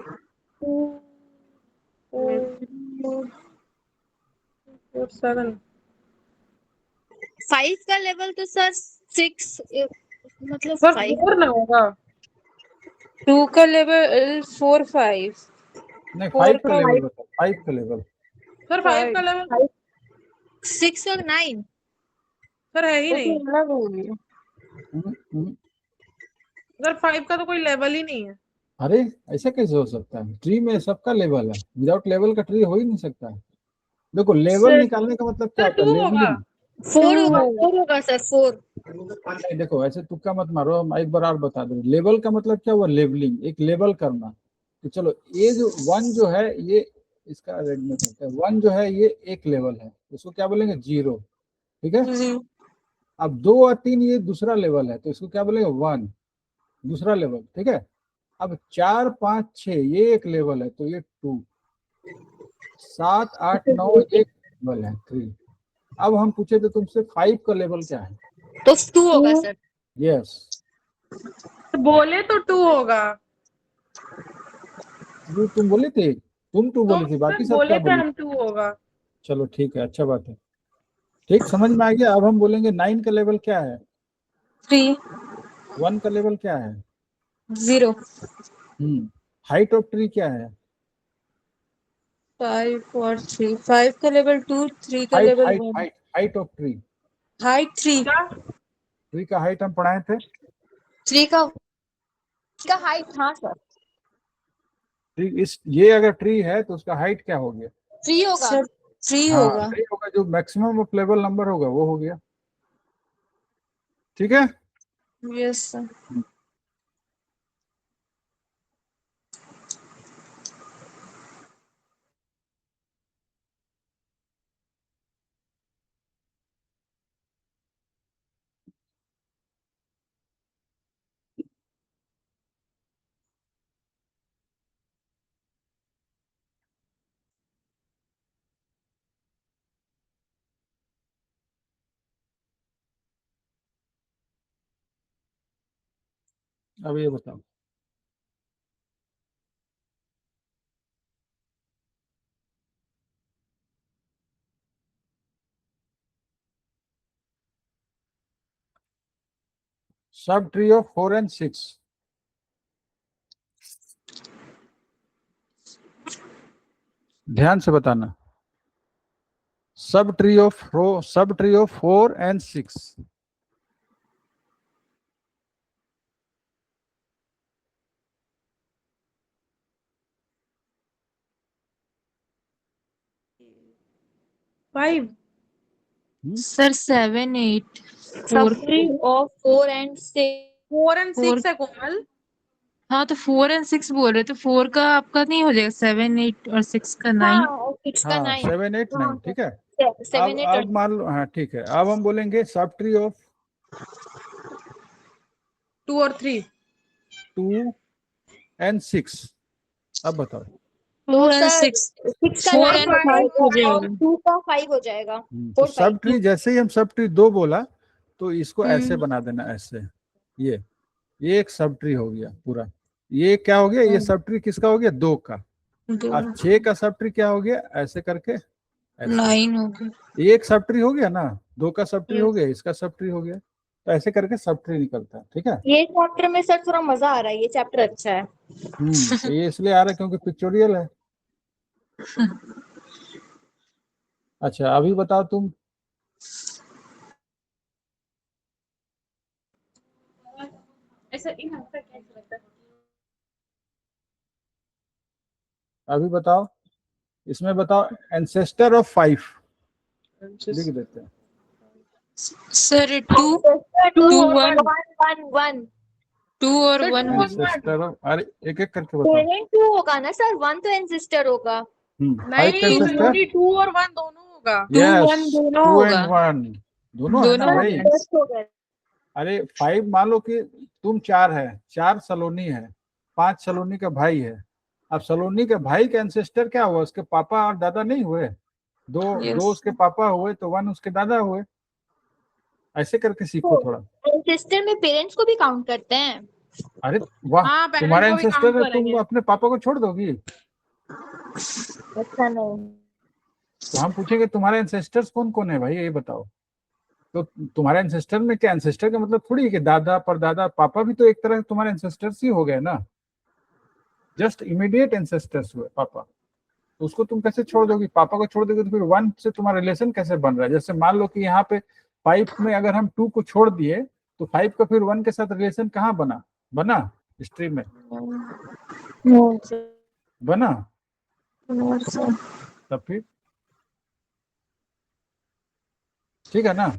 4 7। 5 का लेवल तो सर 6 मतलब सर 5 4 ना होगा। 2 का लेवल 4 5 नहीं 4 5 का का लेवल बताओ, 5 का लेवल। सर 5 का लेवल 6 और 9 सर है ही वो तो नहीं। अलग हो गया। सर 5 का तो कोई लेवल ही नहीं है। अरे ऐसा कैसे हो सकता है? ट्री में सबका लेवल है, विदाउट लेवल का ट्री हो ही नहीं सकता है। देखो लेवल सर निकालने का मतलब क्या सर होता 2 है? होगा। लेवलिंग। 4 होगा 4 होगा सर 4 नहीं देखो ऐसे तुक्का मत मारो, हम एक बार और बता दो, लेवल का मतलब क्या हुआ? लेवलिंग, एक लेवल करना। तो चलो ये जो 1 जो है ये, इसका रेड में करते हैं, 1 जो है ये एक लेवल है, इसको क्या बोलेंगे? 0। ठीक है। अब 2 और 3 ये दूसरा लेवल है, तो इसको क्या बोलेंगे? 1, दूसरा लेवल। ठीक है। अब 4 5 6 ये एक लेवल है, तो ये 2। 7 8 9 एक लेवल है, 3। अब हम पूछे थे तुमसे 5 का लेवल क्या है? तो 2 होगा सर। यस, बोले तो 2 होगा। जो तुम बोले थे, तुम 2 बोली थी, बाकी सर सब क्या बोले थे बोली? हम 2 होगा। चलो ठीक है, अच्छा बात है, ठीक समझ में आ गया। अब हम बोलेंगे 9 का लेवल क्या है? 3 1 का लेवल क्या है? 0 हाइट ऑफ ट्री क्या है? 5 और 3 5 का लेवल 2 3 का height level height 1 height height of tree. Height 3 क्या? ट्री का हाइट हम पढ़ाए थे। 3 का हाइट हाँ सर ट्री इस, ये अगर ट्री है तो उसका हाइट क्या हो गया? 3 होगा सर 3 हाँ होगा। 3 होगा, जो मैक्सिमम ऑफ लेवल नंबर होगा वो हो गया। ठीक है। Yes sir. अब ये बताओ, सब ट्री ऑफ 4 and 6। ध्यान से बताना, sub tree of 4 and 6। Five sir 7 8 subtree of 4 and 6। 4 and 6 4 है कोमल। हाँ तो 4 and 6 बोल रहे, तो 4 का आपका नहीं हो जाएगा, 7 8 और 6 का 9। हाँ 6 का हाँ 9। 7 8 9, ठीक है। 7 8 अब मान लो, हाँ ठीक है, अब हम बोलेंगे सब ट्री ऑफ 2 और 3। 2 and 6। अब बताओ। 2 and सर 6 6 का 4 9 and हो 5 हो जाएगा और जाएगा। 2 का 5 हो जाएगा। तो 4 सब 5। ट्री, जैसे ही हम सब ट्री 2 बोला तो इसको ऐसे हम्म। बना देना, ऐसे। ये एक सब ट्री हो गया पूरा। ये क्या हो गया, ये सब ट्री किसका हो गया, 2 का। 2 अब 6 का सब ट्री क्या हो गया, ऐसे करके ऐसे। 9 हो गया। ये एक सब ट्री हो गया ना, 2 का सब ट्री हो Yes. गया, इसका सब ट्री हो गया, तो ऐसे करके सब ट्री निकलता है, ठीक है। ये चैप्टर में सर थोड़ा मजा आ रहा है, ये चैप्टर अच्छा है। तो ये इसलिए आ रहा है क्योंकि पिक्चोरियल है। अच्छा अभी बताओ तुम। अभी बताओ, इसमें बताओ एंसेस्टर ऑफ 5 लिख देते हैं। सर 2 2 2 और 1 1 1 2 और Sir, 1 two हो और गया। एंसेस्टर ऑफ, अरे एक एक करके बताओ। पेरेंट 2 होगा ना सर, 1 तो एंसेस्टर होगा। 5 का नहीं, एंसेस्टर, नहीं 2 और 1 दोनों होगा। 2 यस 1 दोनों 2 होगा। and 1 दोनों है ना दोनों भाई। होगा। दस हो गए। अरे 5 मान लो कि तुम 4 है, 4 सलोनी है, 5 सलोनी का भाई है। अब सलोनी के भाई का एंसेस्टर क्या हुआ, उसके पापा और दादा नहीं हुए, दो Yes. उसके पापा हुए तो 1 उसके दादा हुए। ऐसे करके सीखो थोड़ा। एंसेस्टर में पेरेंट्स को भी काउंट करते हैं। अरे वाह, हाँ, parents तुम्हारा को भी एंसेस्टर count है, तुम करेंगे। अपने पापा को छोड़ दोगी? अच्छा नहीं। तो हम पूछेंगे तुम्हारे एंसेस्टर्स कौन कौन है भाई, ये बताओ। तो तुम्हारे एंसेस्टर में क्या, एंसेस्टर का मतलब थोड़ी है कि दादा परदादा, पापा भी तो एक तरह से तुम्हारे एंसेस्टर्स ही हो गए ना, जस्ट इमीडिएट एंसेस्टर्स हुए पापा। तो उसको तुम कैसे छोड़ दोगी, पापा को छोड़ दोगे तो फिर 1 से तुम्हारा रिलेशन कैसे बन रहा है। जैसे मान लो कि यहाँ पे 5 में अगर हम 2 को छोड़ दिए तो 5 का फिर 1 के साथ रिलेशन कहाँ बना हिस्ट्री में बना, तब फिर ठीक है ना।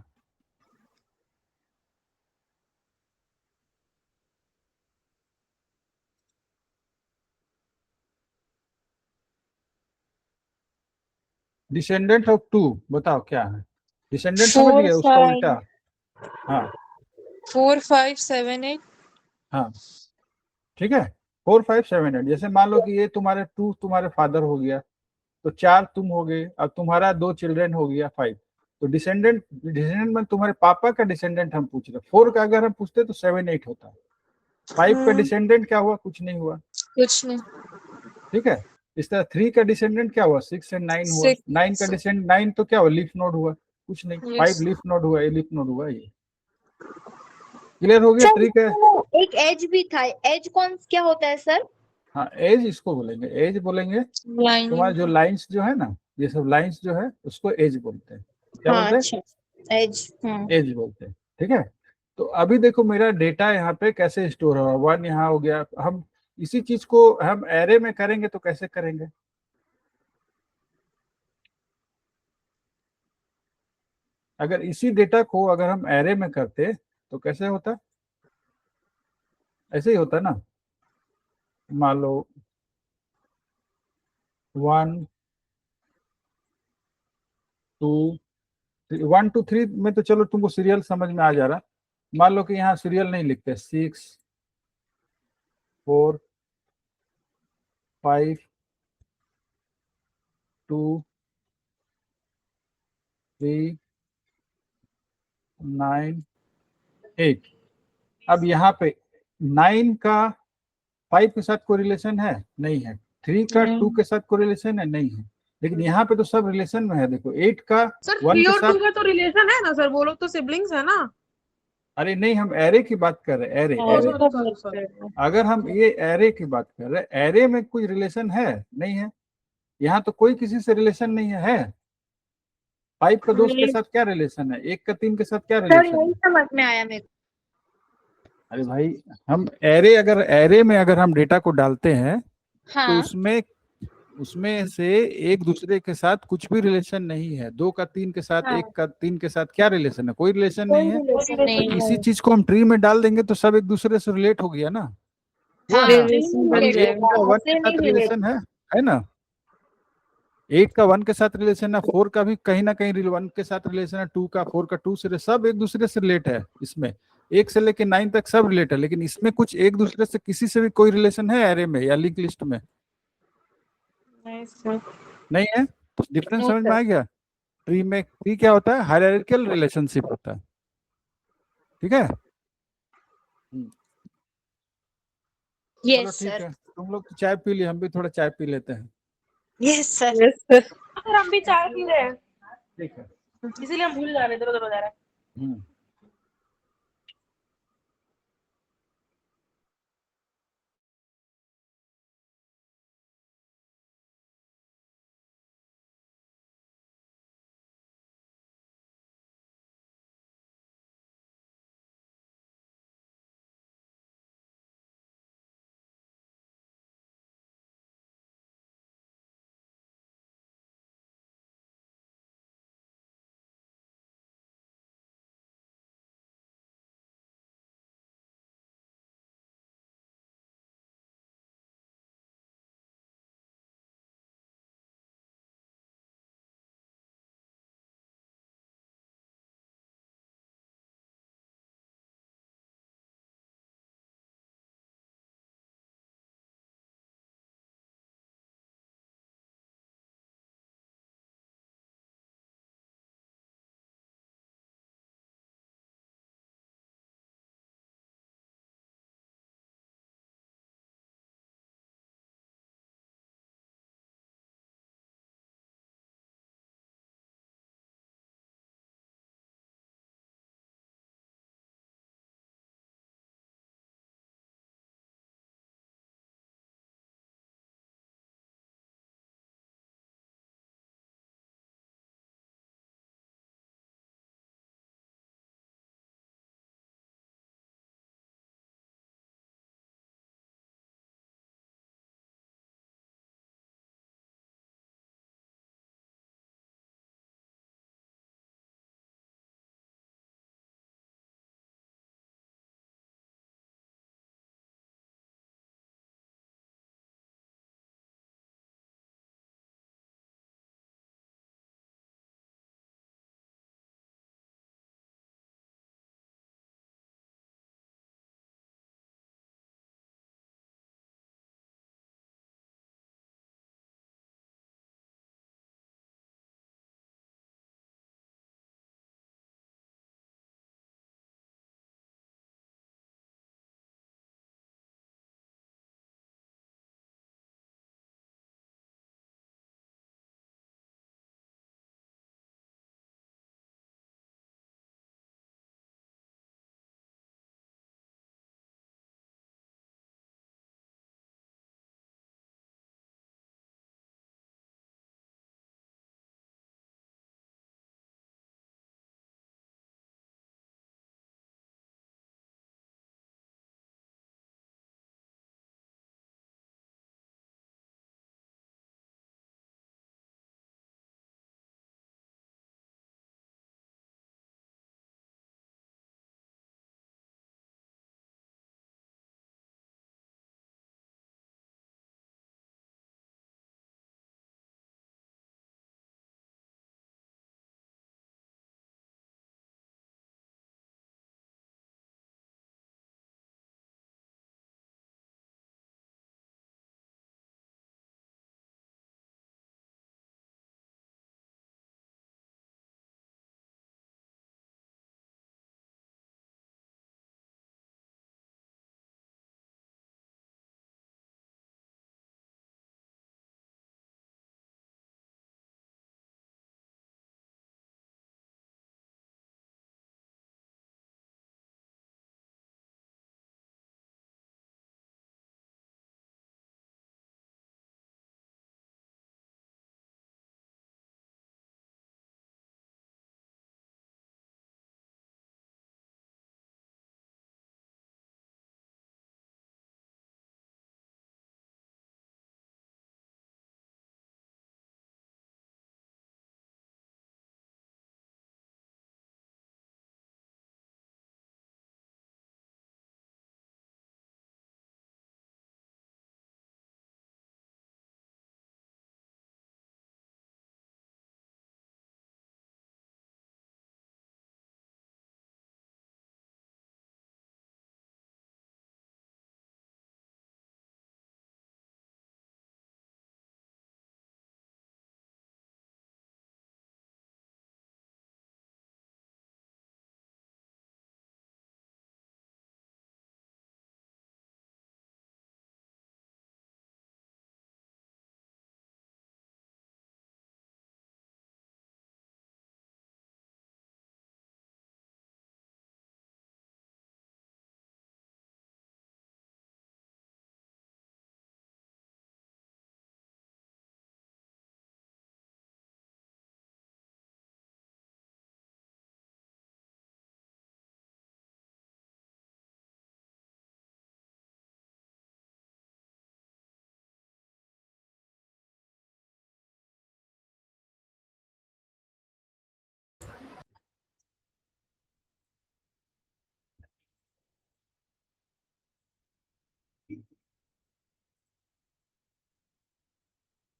डिसेंडेंट ऑफ 2 बताओ क्या है, डिसेंडेंट समझ 4 गए, उसका 5 उल्टा। हाँ 4 5 7 8। हाँ ठीक है, 4 5 7 8। जैसे मान लो कि ये तुम्हारे 2 तुम्हारे फादर हो गया, तो 4 तुम हो गए, अब तुम्हारा 2 चिल्ड्रन हो गया 5। तो डिसेंडेंट में तुम्हारे पापा का डिसेंडेंट हम पूछ रहे। 4 का अगर हम पूछते तो 7 8 होता। 5 का डिसेंडेंट क्या हुआ, कुछ नहीं हुआ, कुछ नहीं। ठीक है। इस तरह 3 का डिसेंडेंट क्या हुआ, 6 and 9 हुआ। 6 9 का डिसेंडेंट 9 तो क्या हुआ, लीफ नोड हुआ, कुछ नहीं। Yes. 5 लीफ नोड हुआ, ये लीफ नोड हुआ, ये क्लियर हो गया। सर, 3 का एक एज भी था, एज कौन क्या होता है सर? हाँ एज इसको बोलेंगे, एज बोलेंगे। लाइन तुम्हारे जो लाइंस जो है ना, ये सब लाइंस जो है उसको एज बोलते हैं। क्या हाँ बोलते अच्छा, एज। हैं, एज बोलते हैं, ठीक है। तो अभी देखो मेरा डेटा यहाँ पे कैसे स्टोर हो रहा है। 1 यहाँ हो गया। हम इसी चीज को हम एरे में करेंगे तो कैसे करेंगे, अगर इसी डेटा को अगर हम एरे में करते तो कैसे होता, ऐसे ही होता ना। मान लो 1 2 1 2 3 में तो चलो तुमको सीरियल समझ में आ जा रहा। मान लो कि यहाँ सीरियल नहीं लिखते, 6 4 5 2 3 9 8। अब यहाँ पे 9 का 5 के साथ कोई रिलेशन है नहीं है, 3 का 2 के साथ कोई रिलेशन है नहीं है, लेकिन यहाँ पे तो सब रिलेशन में है। देखो 8 का सर 1 3 के और साथ, 2 का तो रिलेशन है ना सर, वो लोग तो सिबलिंग्स है ना। अरे नहीं हम एरे की बात कर रहे हैं, एरे। अगर हम ये एरे की बात कर रहे हैं, एरे में कोई रिलेशन है नहीं है, यहाँ तो कोई किसी से रिलेशन नहीं है। 5 का 2 के साथ क्या रिलेशन है, 1 का 3 के साथ क्या सर रिलेशन यही है। समझ में आया मेरे को। अरे भाई हम एरे में अगर हम डेटा को डालते हैं तो हाँ उसमें उसमें से एक दूसरे के साथ कुछ भी रिलेशन नहीं है। 2 का 3 के साथ, हाँ। 1 का 3 के साथ क्या रिलेशन है? कोई रिलेशन कोई नहीं है। रिलेशन नहीं तो इसी है। चीज को हम ट्री में डाल देंगे तो सब एक दूसरे से रिलेट हो गया ना। हुआ हाँ, ना। रिलेशन अब बन 8 जाएगा। का 1 के ऐसे नहीं साथ रिलेट। रिलेशन है ना। 8 का 1 के साथ रिलेशन है, 4 का भी कहीं ना कहीं 1 के साथ रिलेशन है, 2 का 4 का 2 से, सब एक दूसरे से रिलेट है इसमें। 1 से लेके 9 तक सब रिलेट है, लेकिन इसमें कुछ एक दूसरे से किसी से भी कोई रिलेशन है एरे में या लिंक लिस्ट में? नहीं सर। नहीं है। तो डिफरेंस नहीं समझ में सर। आ गया। ट्री में ट्री क्या होता है? हायरार्किकल रिलेशनशिप होता है। ठीक है। चलो यस ठीक सर। है, तुम लोग तो चाय पी लिए, हम भी थोड़ा चाय पी लेते हैं। Yes sir. Yes sir. Sir हम भी चाय पी रहे हैं, ठीक है। इसीलिए हम भूल जा रहे हैं, इधर उधर हो जा रहा है। हम्म।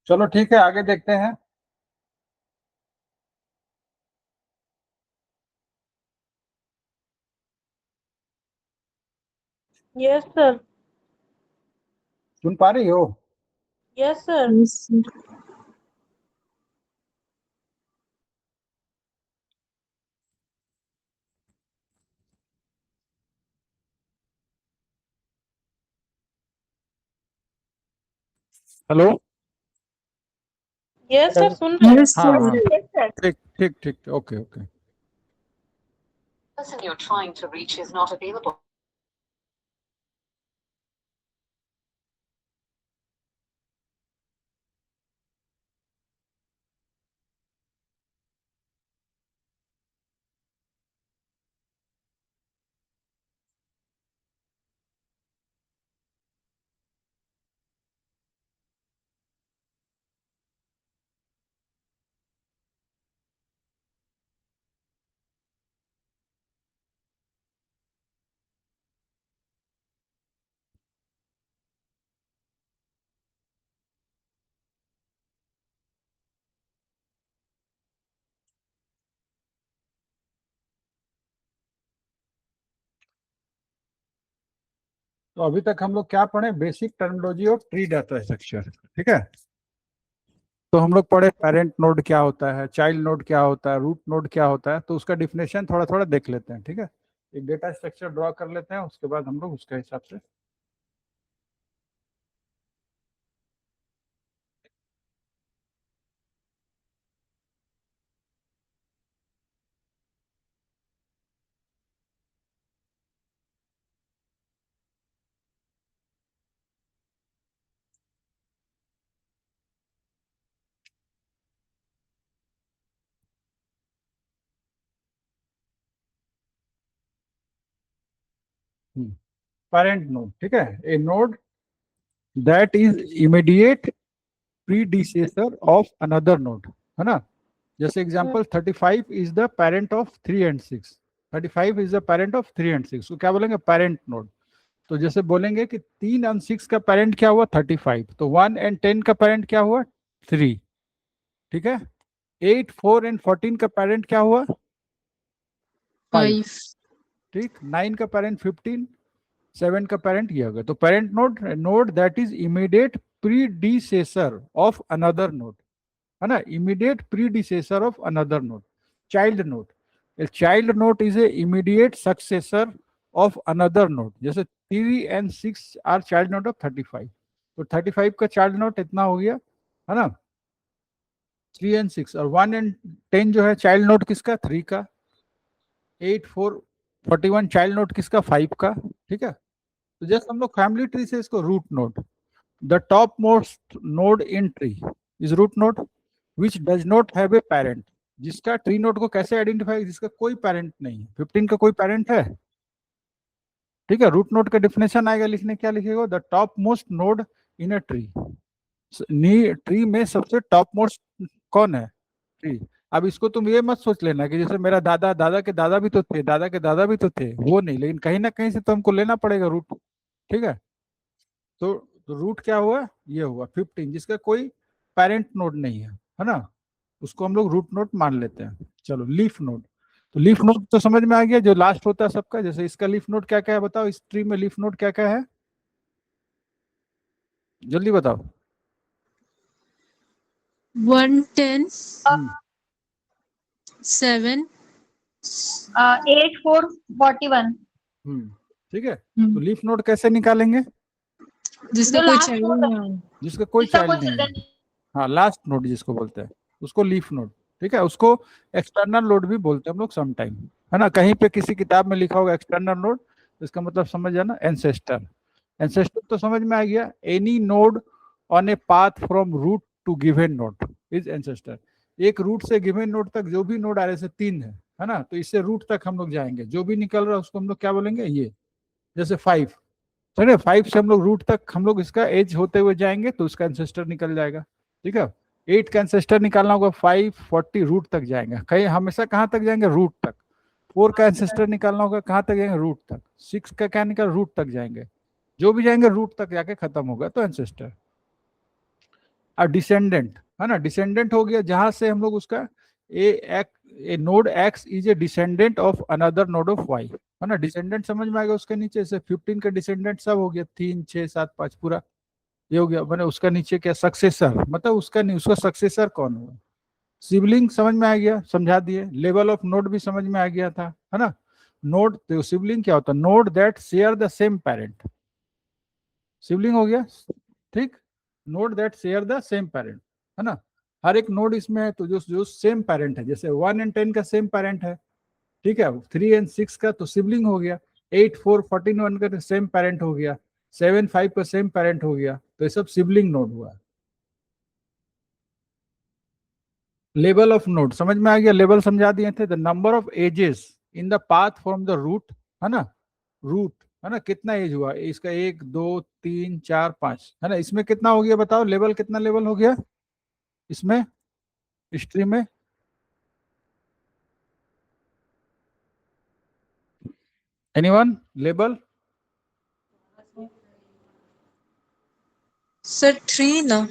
चलो ठीक है, आगे देखते हैं। Yes sir. सुन पा रही हो? Yes sir. Hello? Yes sir, सुन रहे हैं। Yes, हाँ sir. हाँ, Yes, sir. ठीक ठीक ठीक, okay okay. person you're trying to reach is not available. तो अभी तक हम लोग क्या पढ़े? Basic terminology of tree data structure, ठीक है। तो हम लोग पढ़े पेरेंट नोड क्या होता है, चाइल्ड नोड क्या होता है, रूट नोड क्या होता है, तो उसका डिफिनेशन थोड़ा थोड़ा देख लेते हैं, ठीक है। एक डेटा स्ट्रक्चर ड्रॉ कर लेते हैं, उसके बाद हम लोग उसके हिसाब से पेरेंट नोड, ठीक है। A node that is immediate predecessor of another node, है ना। जैसे example 35 is the parent of 3 and 6। 35 is the parent of 3 and 6 को क्या बोलेंगे? Parent node. तो जैसे बोलेंगे कि 3 और 6 का पेरेंट क्या हुआ? 35। तो 1 एंड 10 का पेरेंट क्या हुआ? 3, ठीक है। 8, 4 एंड 14 का पेरेंट क्या हुआ? 5, 5. ठीक। 9 का पेरेंट 15, 7 का पेरेंट ये होगा। तो parent node, node that is immediate predecessor of another node, है ना। Immediate predecessor of another node. Child node, a child node is a immediate successor of another node। जैसे 3 and 6 are child node of 35। तो 35 का child node इतना हो गया, है ना, 3 and 6। और 1 and 10 जो है चाइल्ड नोड किसका? 3 का। 8, 4, 41 चाइल्ड नोड किसका? 5 का, ठीक है। तो जैसे हम लोग फैमिली ट्री से इसको root node, the top most node in tree is root node which does not have a parent. जिसका ट्री नोड को कैसे आइडेंटिफाई? जिसका कोई पेरेंट नहीं है। 15 का कोई पेरेंट है, ठीक है। रूट नोड का डिफिनेशन आएगा लिखने, क्या लिखेगा? The top most node in a tree. Tree में सबसे टॉप मोस्ट कौन है? ट्री। अब इसको तुम ये मत सोच लेना कि जैसे मेरा दादा, दादा के दादा भी तो थे, दादा के दादा भी तो थे, वो नहीं, लेकिन कहीं ना कहीं से तो हमको लेना पड़ेगा रूट, ठीक है। तो रूट क्या हुआ? ये हुआ 15, जिसका कोई पेरेंट नोड नहीं है ना, उसको हम लोग रूट नोड मान लेते हैं। चलो लीफ नोड, तो लीफ नोड तो समझ में आ गया, जो लास्ट होता है सबका। जैसे इसका लीफ नोड क्या क्या है बताओ, इस ट्री में लीफ नोड क्या क्या है, जल्दी बताओ। 1, 10, हम्म, 7. 8, 4, 41। ठीक है। तो लीफ नोड कैसे निकालेंगे? जिसका जो कोई last चाइल्ड node नहीं है. जिसका कोई जिसका चाइल्ड कोई नहीं है, children हाँ, लास्ट नोड जिसको बोलते हैं उसको लीफ नोड, ठीक है। उसको एक्सटर्नल नोड भी बोलते हैं हम लोग समटाइम, है ना। कहीं पे किसी किताब में लिखा होगा एक्सटर्नल नोड, तो इसका मतलब समझ जाना एंसेस्टर। एंसेस्टर तो समझ में आ गया, any node on a path from root to given node is ancestor. एक रूट से गिवन नोड तक जो भी नोड आ रहे से 3 है ना, तो इससे रूट तक हम लोग जाएंगे, जो भी निकल रहा है उसको हम लोग क्या बोलेंगे? ये। जैसे 5, तो ना 5 से हम लोग रूट तक हम लोग इसका एज होते हुए जाएंगे तो उसका एंसेस्टर निकल जाएगा, ठीक है। 8 का एंसेस्टर निकालना होगा, 5, 40 रूट तक जाएंगे, कहीं हमेशा कहाँ तक जाएंगे? रूट तक। 4 का एंसेस्टर निकालना होगा, कहाँ तक जाएंगे? रूट तक। 6 का क्या निकाल? रूट तक जाएंगे, जो भी जाएंगे रूट तक जाके खत्म होगा तो एंसेस्टर। डिसेंडेंट, है ना, डिसेंडेंट हो गया जहां से हम लोग उसका a node X is a descendant of another node of Y, है ना, डिसेंडेंट समझ में आ गया। उसके नीचे से 15 का डिसेंडेंट सब हो गया, 3 6 7 5 पूरा ये हो गया। मैंने उसका नीचे क्या सक्सेसर, मतलब उसका नहीं, उसका सक्सेसर कौन हुआ, सिबलिंग समझ में आ गया, समझा दिए। लेवल ऑफ नोड भी समझ में आ गया था, है ना। नोड तो सिबलिंग क्या होता है, node that share the same parent, sibling हो गया, ठीक। Node that share the same parent, है ना, हर एक नोड इसमें है तो जो जो सेम पेरेंट है, जैसे 1 एंड 10 का सेम पेरेंट है, ठीक है, 3 एंड 6 का तो सिबलिंग हो गया, 8 4 14 1 का सेम पेरेंट हो गया, 7 5 का सेम पेरेंट हो गया, तो ये सब सिबलिंग नोड हुआ। लेवल ऑफ नोड समझ में आ गया, लेवल समझा दिए थे। The number of edges in the path from the root, है ना, रूट, है ना, कितना एज हुआ इसका, 1 2 3 4 5, है ना, इसमें कितना हो गया बताओ, लेवल कितना लेवल हो गया इसमें, हिस्ट्री में, एनीवन लेवल? सर 3 ना।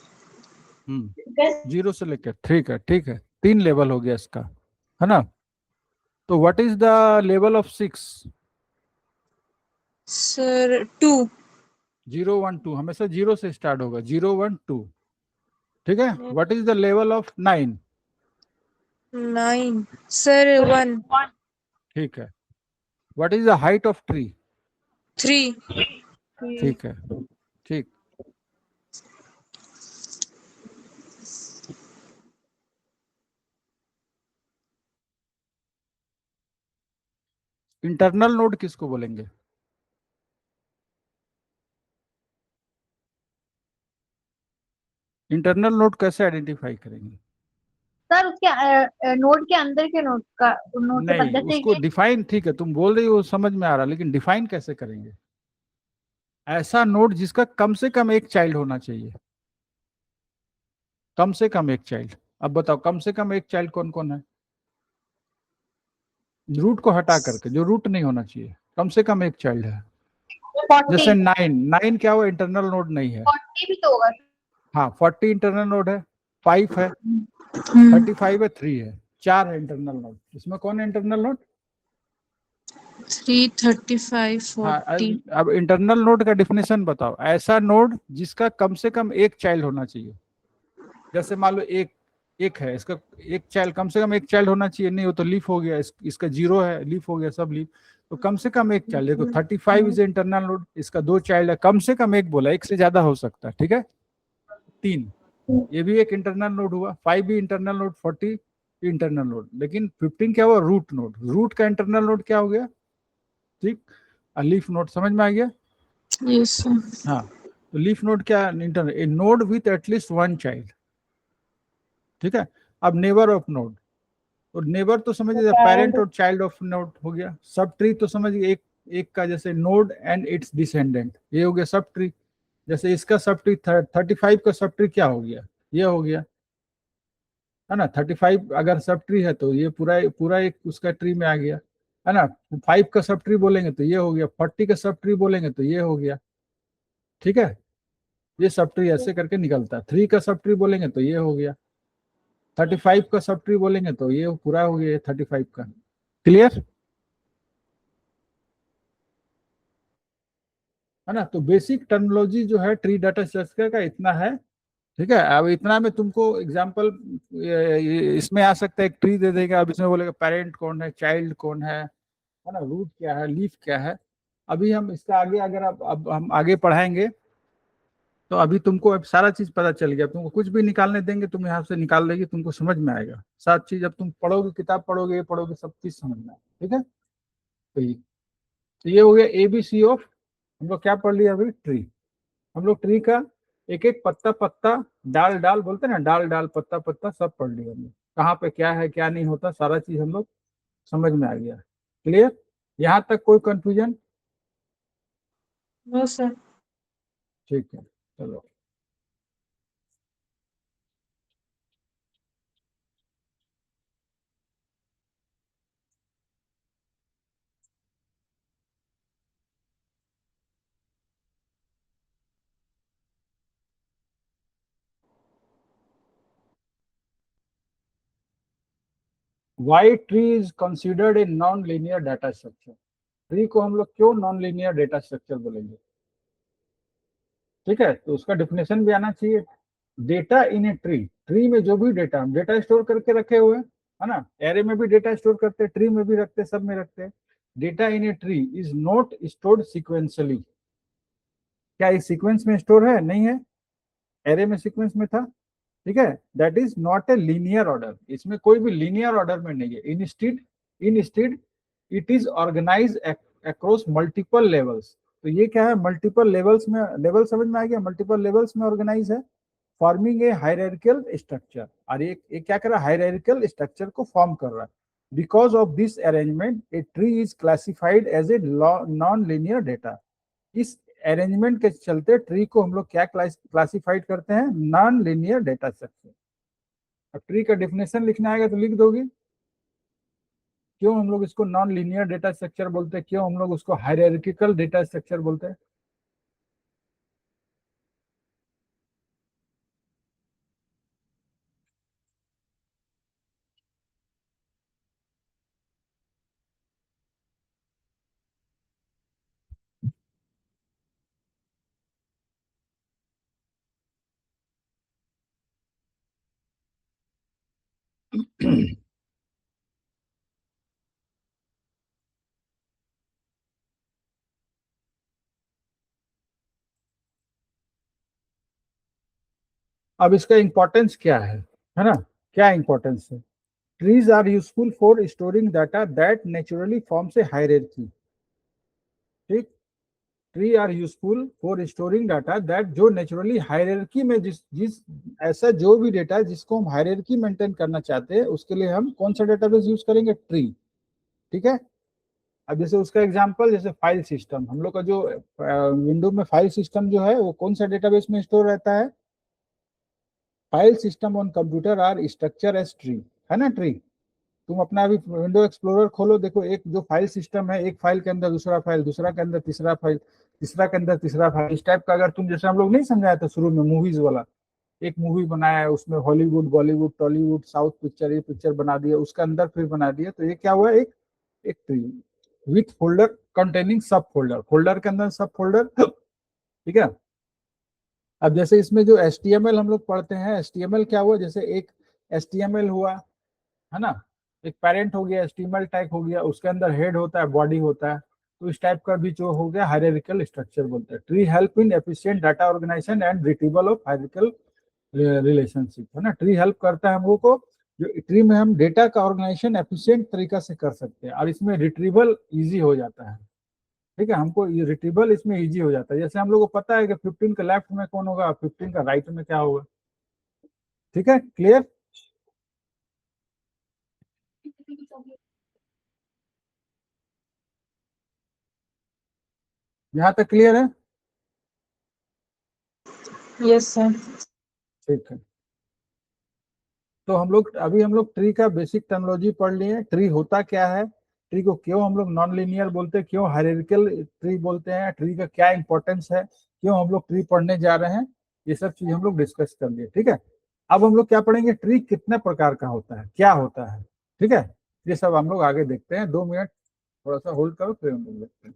0 से लेकर 3 का, ठीक है, 3 लेवल हो गया इसका, है ना। तो what is the level of 6? Sir 2। 0 1 2, हमेशा 0 से स्टार्ट होगा, 0 1 2, ठीक है। What is the level of 9? 9 sir 1। ठीक है। What is the height of tree? 3। ठीक है, ठीक। इंटरनल नोड किसको बोलेंगे? इंटरनल नोड कैसे आइडेंटिफाई करेंगे? सर उसके नोड के अंदर के नोड का, नोड के नहीं, बाद जैसे उसको ये डिफाइन, ठीक है तुम बोल रही हो समझ में आ रहा, लेकिन डिफाइन कैसे करेंगे? ऐसा नोड जिसका कम से कम एक चाइल्ड होना चाहिए, कम से कम एक चाइल्ड। अब बताओ कम से कम एक चाइल्ड कौन कौन है, रूट को हटा करके, जो रूट नहीं होना चाहिए, कम से कम एक चाइल्ड है। 40 जैसे 9, 9 क्या हुआ, इंटरनल नोड नहीं है। 40 भी तो होगा। हाँ 40 इंटरनल नोड है, 5 है, 35 है, 3 है, 4 है इंटरनल नोड। इसमें कौन है इंटरनल नोड? 3 35 हाँ 40। अब इंटरनल नोड का डिफिनेशन बताओ, ऐसा नोड जिसका कम से कम एक चाइल्ड होना चाहिए। जैसे मान लो एक एक है, इसका एक चाइल्ड, कम से कम एक चाइल्ड होना चाहिए, नहीं हो तो लीफ हो गया, इसका 0 है, लीफ हो गया, सब लीफ। तो कम से कम एक चाइल्ड, देखो 35 इज इंटरनल नोड, इसका 2 चाइल्ड है, कम से कम एक बोला, एक से ज्यादा हो सकता है, ठीक है, 3, ये भी एक इंटरनल नोड हुआ, 5 भी इंटरनल नोड, 40 इंटरनल नोड। लेकिन 15 क्या हुआ, रूट नोड, रूट का इंटरनल नोड क्या हो गया, ठीक, लीफ नोड, समझ में आ गया। Yes sir. हाँ, तो लीफ नोड क्या, internal, A node with at least 1 child, ठीक है। अब नेबर ऑफ नोड, और नेबर तो समझिए पेरेंट और चाइल्ड ऑफ नोड हो गया। सब ट्री तो समझिए एक एक का, जैसे नोड एंड इट्स डिसेंडेंट, ये हो गया सब ट्री। जैसे इसका सब ट्री 35 का सब ट्री क्या हो गया, ये हो गया, है ना। 35 अगर सब ट्री है तो ये पूरा पूरा एक उसका ट्री में आ गया, है ना। 5 का सब ट्री बोलेंगे तो ये हो गया, 40 का सब ट्री बोलेंगे तो ये हो गया, ठीक है। ये सब ट्री ऐसे करके निकलता है। 3 का सब ट्री बोलेंगे तो ये हो गया, 35 का सब ट्री बोलेंगे तो ये पूरा हो गया 35 का। क्लियर, है ना। तो बेसिक टर्मिनोलॉजी जो है ट्री डाटा स्ट्रक्चर का इतना है, ठीक है। अब इतना में तुमको एग्जांपल इसमें आ सकता है, एक ट्री दे देगा, अब इसमें बोलेगा पेरेंट कौन है, चाइल्ड कौन है ना, रूट क्या है, लीफ क्या है। अभी हम इसका आगे अगर अब हम आगे पढ़ाएंगे तो अभी तुमको अब सारा चीज पता चल गया, तुमको कुछ भी निकालने देंगे तुम यहाँ से निकाल देगी, तुमको समझ में आएगा सारी चीज। अब तुम पढ़ोगे, किताब पढ़ोगे, ये पढ़ोगे, सब चीज समझ में आएगा, ठीक है। तो ये हो गया एबीसी ऑफ, हम लोग क्या पढ़ लिया अभी, ट्री। हम लोग ट्री का एक एक पत्ता पत्ता, डाल डाल बोलते हैं ना, डाल डाल पत्ता पत्ता, सब पढ़ लिया हम लोग, कहाँ पे क्या है क्या नहीं होता, सारा चीज हम लोग समझ में आ गया। क्लियर, यहाँ तक कोई कंफ्यूजन? No sir. ठीक है, चलो। Why tree is considered a non linear data structure. Tree को हम लोग क्यों नॉन लीनियर डेटा स्ट्रक्चर बोलेंगे? ठीक है, तो उसका डिफिनेशन भी आना चाहिए। Data in a tree, tree में जो भी डेटा हम डेटा स्टोर करके रखे हुए हैं, है ना, एरे में भी डेटा स्टोर करते हैं, ट्री में भी रखते हैं, सब में रखते हैं। Data in A tree is not stored sequentially. क्या इस सीक्वेंस में स्टोर है? नहीं है, एरे में सीक्वेंस में था। ठीक है, that is not a linear order, इसमें कोई भी लीनियर ऑर्डर में नहीं है। Instead it is organise across multiple levels. तो ये क्या है? मल्टीपल लेवल्स में, लेवल समझ में आ गया, मल्टीपल लेवल्स में ऑर्गेनाइज है, फॉर्मिंग ए हायरार्किकल स्ट्रक्चर। और ये क्या कर रहा है? हायरार्किकल स्ट्रक्चर को फॉर्म कर रहा है। Because of this arrangement a tree is classified as a non linear data. इस अरेंजमेंट के चलते ट्री को हम लोग क्या क्लासिफाइड करते हैं? Non linear data structure. अब ट्री का डिफिनेशन लिखना आएगा तो लिख दोगे, क्यों हम लोग इसको नॉन लीनियर डेटा स्ट्रक्चर बोलते हैं, क्यों हम लोग उसको हायरार्किकल डेटा स्ट्रक्चर बोलते हैं। अब इसका इंपॉर्टेंस क्या है ना, क्या इंपॉर्टेंस है? Trees are useful for storing data that naturally forms a hierarchy. ठीक, tree are useful for storing data that, जो नेचुरली हायरार्की में जिस जिस ऐसा जो भी डेटा है जिसको हम हायरार्की मेंटेन करना चाहते हैं, उसके लिए हम कौन सा डेटाबेस यूज करेंगे? ट्री। ठीक है, अब जैसे उसका एग्जांपल, जैसे फाइल सिस्टम, हम लोग का जो विंडो में फाइल सिस्टम जो है वो कौन सा डेटाबेस में स्टोर रहता है? File system on computer are structure as tree, है ना, ट्री। तुम अपना अभी विंडो एक्सप्लोरर खोलो, देखो एक जो फाइल सिस्टम है, एक फाइल के अंदर दूसरा फाइल, दूसरा के अंदर तीसरा फाइल, तीसरा के अंदर तीसरा फाइल, इस टाइप का। अगर तुम, जैसे हम लोग नहीं समझाया था शुरू में मूवीज वाला, एक मूवी बनाया है, उसमें Hollywood, Bollywood, Tollywood, south picture, ये पिक्चर बना दिया, उसके अंदर फिर बना दिया, तो ये क्या हुआ? एक एक ट्री विथ फोल्डर कंटेनिंग सब फोल्डर, फोल्डर के अंदर सब फोल्डर। ठीक है, अब जैसे इसमें जो HTML हम लोग पढ़ते हैं, HTML क्या हुआ? जैसे एक HTML हुआ, है ना, एक पेरेंट हो गया, HTML टैग हो गया, उसके अंदर हेड होता है, बॉडी होता है। तो इस टाइप का भी जो हो गया हायरार्किकल स्ट्रक्चर बोलते हैं। Tree help in efficient data organization and retrieval of hierarchical relationship, है ना। ट्री हेल्प करता है हम लोग को, जो ट्री में हम डेटा का ऑर्गेनाइजेशन एफिशिएंट तरीका से कर सकते हैं, और इसमें रिट्रीवल इजी हो जाता है। ठीक है, हमको ये रिट्रीवल इसमें इजी हो जाता है। जैसे हम लोग को पता है कि 15 का लेफ्ट में कौन होगा, 15 का राइट में क्या होगा। ठीक है, क्लियर? यहाँ तक क्लियर है? Yes sir. ठीक है, तो हम लोग ट्री का बेसिक टर्मिनोलॉजी पढ़ लिए। ट्री होता क्या है, ट्री को क्यों हम लोग नॉन लीनियर बोलते हैं, क्यों हायरार्किकल ट्री बोलते हैं, ट्री का क्या इंपॉर्टेंस है, क्यों हम लोग ट्री पढ़ने जा रहे हैं, ये सब चीज हम लोग डिस्कस कर लिए। ठीक है, अब हम लोग क्या पढ़ेंगे? ट्री कितने प्रकार का होता है, क्या होता है। ठीक है, ये सब हम लोग आगे देखते हैं। 2 मिनट थोड़ा सा होल्ड करो, फिर हम लोग देखते हैं।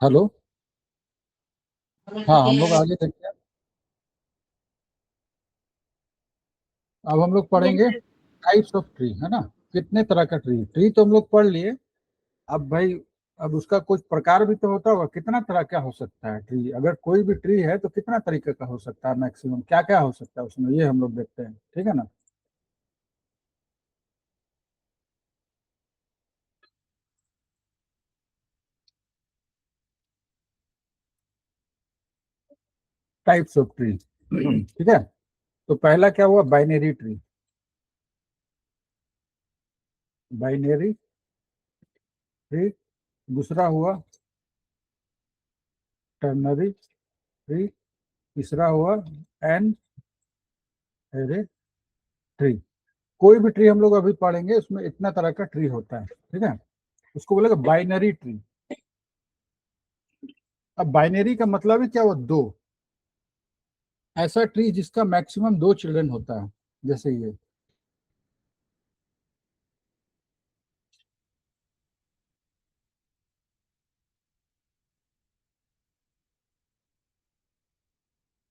हेलो, हाँ हम लोग आगे देखते हैं। अब हम लोग पढ़ेंगे टाइप्स ऑफ ट्री, है ना, कितने तरह का ट्री। ट्री तो हम लोग पढ़ लिए। अब भाई, अब उसका कुछ प्रकार भी तो होता होगा, कितना तरह का हो सकता है ट्री। अगर कोई भी ट्री है तो कितना तरीके का हो सकता है, मैक्सिमम क्या क्या हो सकता है उसमें, ये हम लोग देखते हैं, ठीक है ना। टाइप्स ऑफ ट्री, ठीक है। तो पहला क्या हुआ, बाइनरी ट्री। Binary tree. दूसरा हुआ टर्नरी ट्री। तीसरा हुआ एन एरे ट्री। कोई भी ट्री हम लोग अभी पढ़ेंगे उसमें इतना तरह का ट्री होता है, ठीक है। उसको बोलेगा बाइनरी ट्री। अब बाइनरी का मतलब है क्या, वो दो, ऐसा ट्री जिसका मैक्सिमम दो चिल्ड्रन होता है, जैसे ये।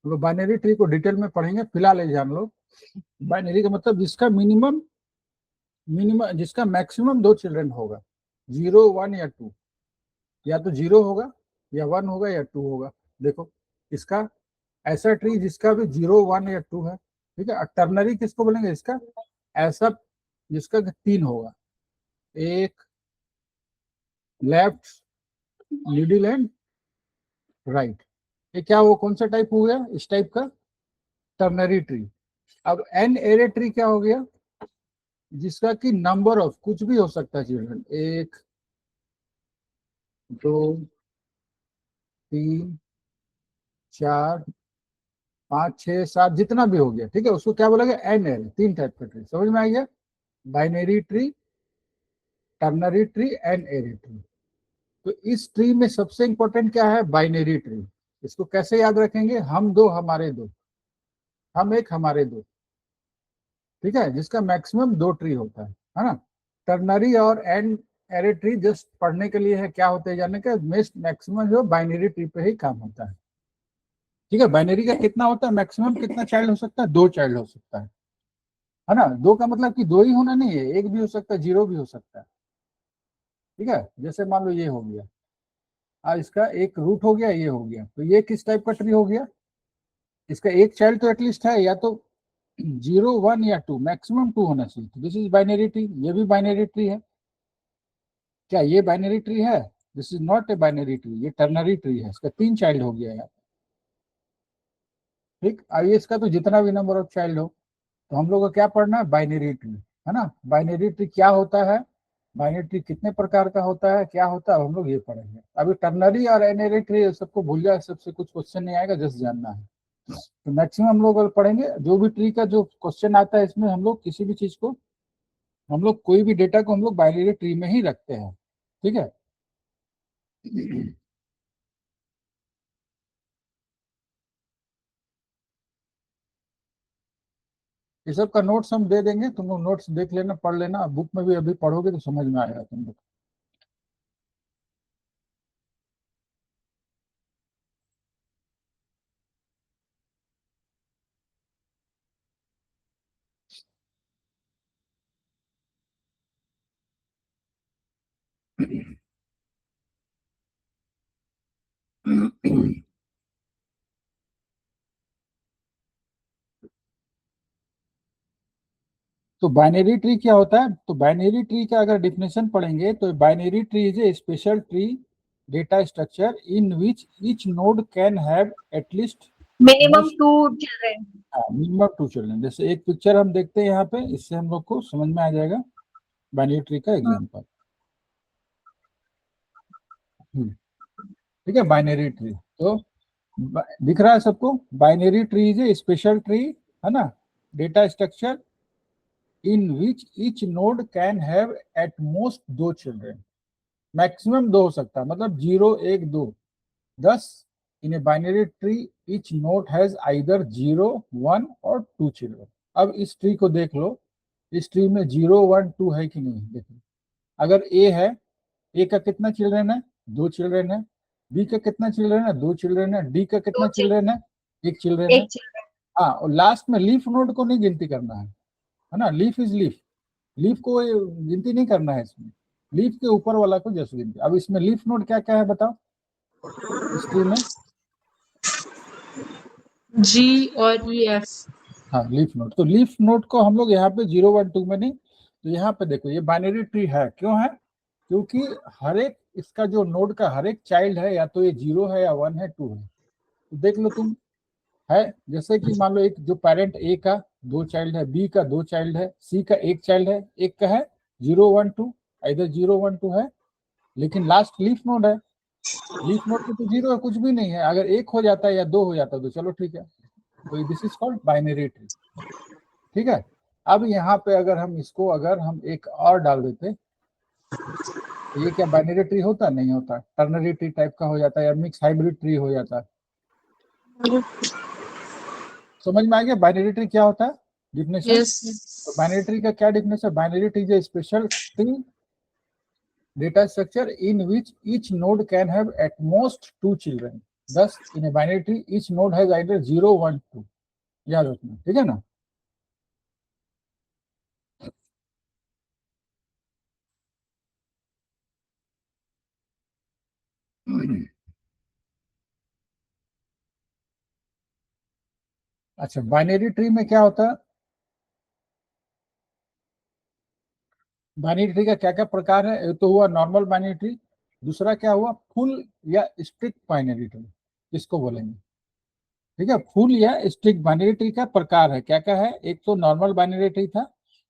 हम लोग बाइनरी ट्री को डिटेल में पढ़ेंगे, फिलहाल ये जान लो बाइनरी का मतलब जिसका मिनिमम मिनिमम जिसका मैक्सिमम दो चिल्ड्रन होगा, 0 1 या 2। या तो 0 होगा या 1 होगा या 2 होगा। देखो, इसका ऐसा ट्री जिसका भी 0 1 या 2 है, ठीक है। टर्नरी किसको बोलेंगे, इसका ऐसा जिसका 3 होगा, एक लेफ्ट, मिडिल एंड राइट। ये क्या, वो कौन सा टाइप हो गया, इस टाइप का टर्नरी ट्री। अब एन एरे ट्री क्या हो गया, जिसका कि नंबर ऑफ कुछ भी हो सकता है चिल्ड्रन, 1 2 3 4 5 6 7 जितना भी हो गया, ठीक है। उसको क्या बोलेगा, एन एरे। तीन टाइप का ट्री, समझ में आ गया। Binary tree, ternary tree, an array tree. तो इस ट्री में सबसे इंपॉर्टेंट क्या है, बाइनरी ट्री। इसको कैसे याद रखेंगे, हम दो हमारे दो, हम एक हमारे दो, ठीक है, जिसका मैक्सिमम दो ट्री होता है ना। टर्नरी और एंड एरे ट्री जस्ट पढ़ने के लिए है, क्या होते हैं जानने का, मैक्सिमम जो बाइनरी ट्री पे ही काम होता है, ठीक है। बाइनरी का कितना होता है, मैक्सिमम कितना चाइल्ड हो सकता है, दो चाइल्ड हो सकता है ना। दो का मतलब कि दो ही होना नहीं है, एक भी हो सकता है, जीरो भी हो सकता है, ठीक है। जैसे मान लो ये हो गया, आज इसका एक रूट हो गया, ये हो गया, तो ये किस टाइप का ट्री हो गया, इसका एक चाइल्ड तो एटलीस्ट है, या तो 0 1 या 2, मैक्सिमम 2 होना चाहिए। तो दिस इज बाइनरी ट्री। ये भी बाइनरी ट्री है। क्या ये बाइनरी ट्री है, this is not A binary tree, ये टर्नरी ट्री है, इसका 3 चाइल्ड हो गया यार, ठीक। आइए, इसका तो जितना भी नंबर ऑफ चाइल्ड हो, तो हम लोग को क्या पढ़ना है, बाइनरी ट्री, है ना। बाइनरी ट्री क्या होता है, बाइनरी ट्री कितने प्रकार का होता है, क्या होता है, हम लोग ये पढ़ेंगे। अभी टर्नरी और एनरी ट्री सबको भूल जाए, सबसे कुछ क्वेश्चन नहीं आएगा, जस्ट जानना है। तो मैक्सिमम हम लोग पढ़ेंगे, जो भी ट्री का जो क्वेश्चन आता है, इसमें हम लोग किसी भी चीज को, हम लोग कोई भी डेटा को हम लोग बाइनरी ट्री में ही रखते हैं, ठीक है। ये सब का नोट्स हम दे देंगे, तुम लोग नोट्स देख लेना, पढ़ लेना, बुक में भी अभी पढ़ोगे तो समझ में आएगा तुम लोग। तो बाइनरी ट्री क्या होता है, तो बाइनरी ट्री का अगर डिफिनेशन पढ़ेंगे तो binary tree is a special tree data structure in which each node can have at least minimum 2 children. Minimum 2 children. जैसे एक पिक्चर हम देखते हैं यहाँ पे, इससे हम लोग को समझ में आ जाएगा बाइनरी ट्री का एग्जांपल। ठीक है, बाइनरी ट्री तो दिख रहा है सबको, binary tree is a special tree, है ना, data structure in which each node can have at most 2 children. Maximum 2 हो सकता है, मतलब 0 1 2 10। In a binary tree each node has either 0 1 और 2 चिल्ड्रन। अब इस ट्री को देख लो, इस ट्री में 0 1 2 है कि नहीं, देखो। अगर ए है, ए का कितना चिल्ड्रन है, 2 चिल्ड्रन है। बी का कितना चिल्ड्रन है, 2 चिल्ड्रन है। डी का कितना दो चिल्ड्रन है, 1 चिल्ड्रन है। एक चिल्ड्रन। हाँ, और लास्ट में लीफ नोड को नहीं गिनती करना है ना, लीफ इज लीफ, लीफ को गिनती नहीं करना है इसमें, लीफ के ऊपर वाला को जस्ट गिनती। अब इसमें लीफ नोड क्या क्या है बताओ इस ट्री में? जी और ई एफ। हाँ, लीफ नोड। तो लीफ नोड को हम लोग यहाँ पे 0 1 2 में नहीं, तो यहाँ पे देखो ये बाइनरी ट्री है। क्यों है? क्योंकि हर एक इसका जो नोड का हर एक चाइल्ड है, या तो ये 0 है या 1 है 2 है। तो देख लो तुम, है जैसे कि मान लो एक जो पेरेंट ए का 2 चाइल्ड है, बी का 2 चाइल्ड है, सी का 1 चाइल्ड है, एक का है 0 1 2, इधर 0 1 2 है, लेकिन लास्ट लीफ नोड है। लीफ नोड में तो 0 है, कुछ भी नहीं है। अगर 1 हो जाता है या 2 हो जाता है तो चलो ठीक है, तो this is called binary tree. ठीक है। अब यहाँ पे अगर हम इसको अगर हम एक और डाल देते, तो ये क्या बाइनरी ट्री होता? नहीं होता, टर्नरी ट्री टाइप का हो जाता है, या मिक्स हाइब्रिड ट्री हो जाता है। समझ में आ गया बाइनरी ट्री क्या होता है, डिफिनेशन? यस। तो बाइनरी ट्री का क्या definition? Binary tree is a special thing data structure in which each node can have at most 2 children. Thus, in a binary tree, each node has either 0 1 2. याद रखना, ठीक है ना? अच्छा, binary tree में क्या होता है? बाइनरी ट्री का क्या क्या प्रकार है? एक तो हुआ नॉर्मल बाइनरी ट्री, दूसरा क्या हुआ फुल या स्ट्रिक्ट बाइनरी ट्री, इसको बोलेंगे। ठीक है, फुल या स्ट्रिक्ट बाइनरी ट्री का प्रकार है, क्या क्या है? एक तो नॉर्मल बाइनरी ट्री था,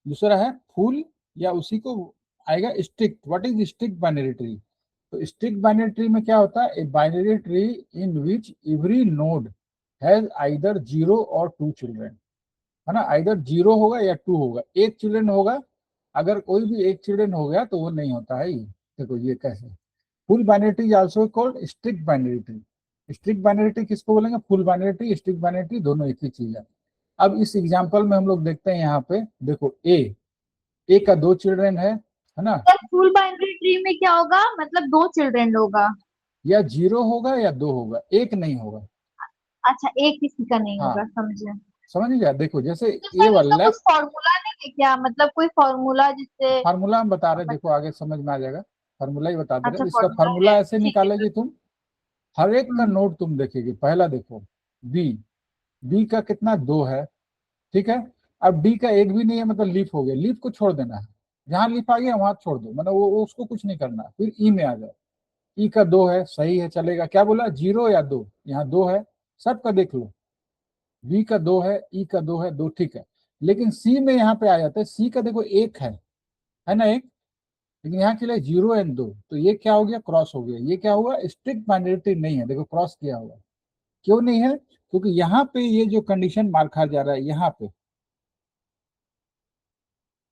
दूसरा है फुल या उसी को आएगा strict. What is strict binary tree? तो स्ट्रिक्ट बाइनरी ट्री में क्या होता है? ए binary tree in which every node has either 0 और 2 चिल्ड्रन, है ना? आइदर 0 होगा या 2 होगा, एक चिल्ड्रन होगा। अगर कोई भी एक चिल्ड्रन हो गया तो वो नहीं होता है ये। देखो ये कैसे, full binary tree also called strict binary tree. Strict binary tree किसको बोलेंगे? Full binary tree, strict binary tree, दोनों एक ही चीज है। अब इस एग्जांपल में हम लोग देखते हैं यहाँ पे, देखो ए का 2 चिल्ड्रन है ना? फुल बाइनरी ट्री में क्या होगा, मतलब 2 चिल्ड्रन होगा? या 0 होगा या 2 होगा, एक नहीं होगा। अच्छा, एक किसी का नहीं हाँ, होगा, समझे। समझ गया? देखो जैसे तो ए सर इसका वाला कुछ फॉर्मूला नहीं है क्या, मतलब कोई फॉर्मूला जिससे? फार्मूला हम बता रहे हैं, देखो आगे समझ में आ जाएगा, फार्मूला ही बता दे अच्छा, रहे। इसका फॉर्मूला फार्मूला है, ऐसे ठीक है निकालेगी तुम, हर एक का हम्म, नोट तुम देखेगी। पहला देखो बी, बी का कितना 2 है, ठीक है। अब डी का एक भी नहीं है, मतलब लीफ हो गया, लीफ को छोड़ देना है, जहां लीफ आ गया वहां छोड़ दो, मतलब वो उसको कुछ नहीं करना। फिर ई में आ जाओ, ई का 2 है, सही है चलेगा। क्या बोला, 0 या 2? यहाँ 2 है, सबका देख लो। बी का 2 है, ई का 2 है, 2 ठीक है। लेकिन सी में यहाँ पे आ जाता है, सी का देखो 1 है ना, एक। लेकिन यहाँ के लिए 0 एंड 2, तो ये क्या हो गया, क्रॉस हो गया। ये क्या हुआ, स्ट्रिक्ट बाइनरी नहीं है, देखो क्रॉस किया हुआ। क्यों नहीं है? क्योंकि यहाँ पे ये जो कंडीशन मार खा जा रहा है, यहाँ पे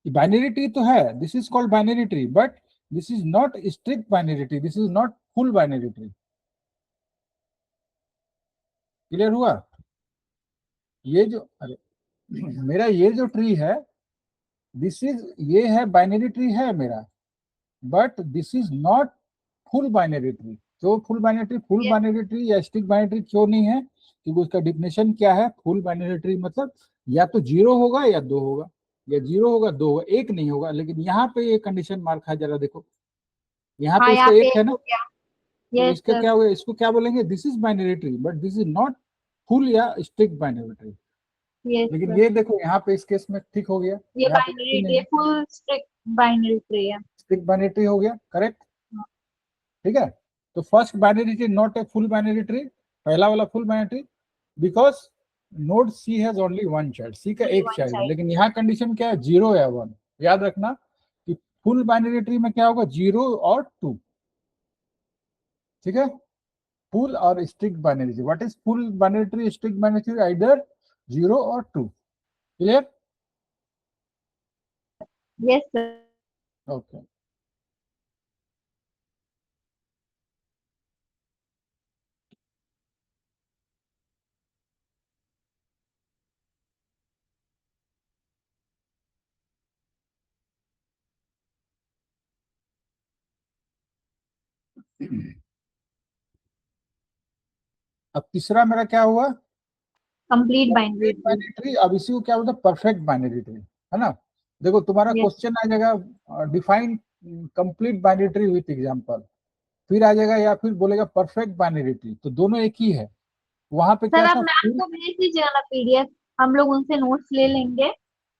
बाइनरी ट्री तो है, this is called binary tree, but this is not strict binary tree, this is not full binary tree. Clear हुआ? ये जो, अरे मेरा ये जो ट्री है, दिस इज, ये है बाइनरी ट्री है मेरा, but this is not full binary tree. क्यों फुल बाइनरी ट्री? फुल ये बाइनरी ट्री या स्टिक बाइनरी ट्री क्यों नहीं है? क्योंकि उसका डिफिनेशन क्या है, फुल बाइनरी ट्री मतलब या तो 0 होगा या 2 होगा, या 0 होगा 2 होगा, एक नहीं होगा। लेकिन यहाँ पे ये कंडीशन मार खा जा रहा, देखो यहाँ हाँ, पे यहाँ इसका पे एक है एक ना, हो गया। तो यस इसका सर। क्या होगा, इसको क्या बोलेंगे, this is binary tree, but this is not full या स्टिक बाइनरी ट्री। यस लेकिन सर, ये देखो यहाँ पे इस केस में ठीक हो गया, ये यहाँ पे बाइनरी नहीं ट्री, है, फुल स्ट्रिक्ट बाइनरी ट्री है। स्टिक बाइनरी ट्री हो गया, करेक्ट। ठीक है, तो first binary tree not a full binary tree, पहला वाला full binary tree, because node C has only one child, C का ओनली एक वन चाइल्ड है। साइड। लेकिन यहाँ कंडीशन क्या है, 0 या 1। याद रखना कि फुल बाइनरी ट्री में क्या होगा, 0 और 2। ठीक है, फुल और strict binary tree, what is full binary tree, strict binary tree, either 0 और 2। क्लियर? Yes sir. ओके। अब तीसरा मेरा क्या हुआ, कंप्लीट बाइनरी ट्री। बाइनरी। अब इसी को क्या बोलते हैं, परफेक्ट बाइनरी ट्री, है ना। देखो तुम्हारा Yes. क्वेश्चन आ जाएगा define complete binary tree with example, फिर आ जाएगा या फिर बोलेगा परफेक्ट बाइनरी ट्री, तो दोनों एक ही है। वहां पे सर क्या आप था, मैम को भेज दीजिएगा ना PDF, हम लोग उनसे नोट्स ले लेंगे।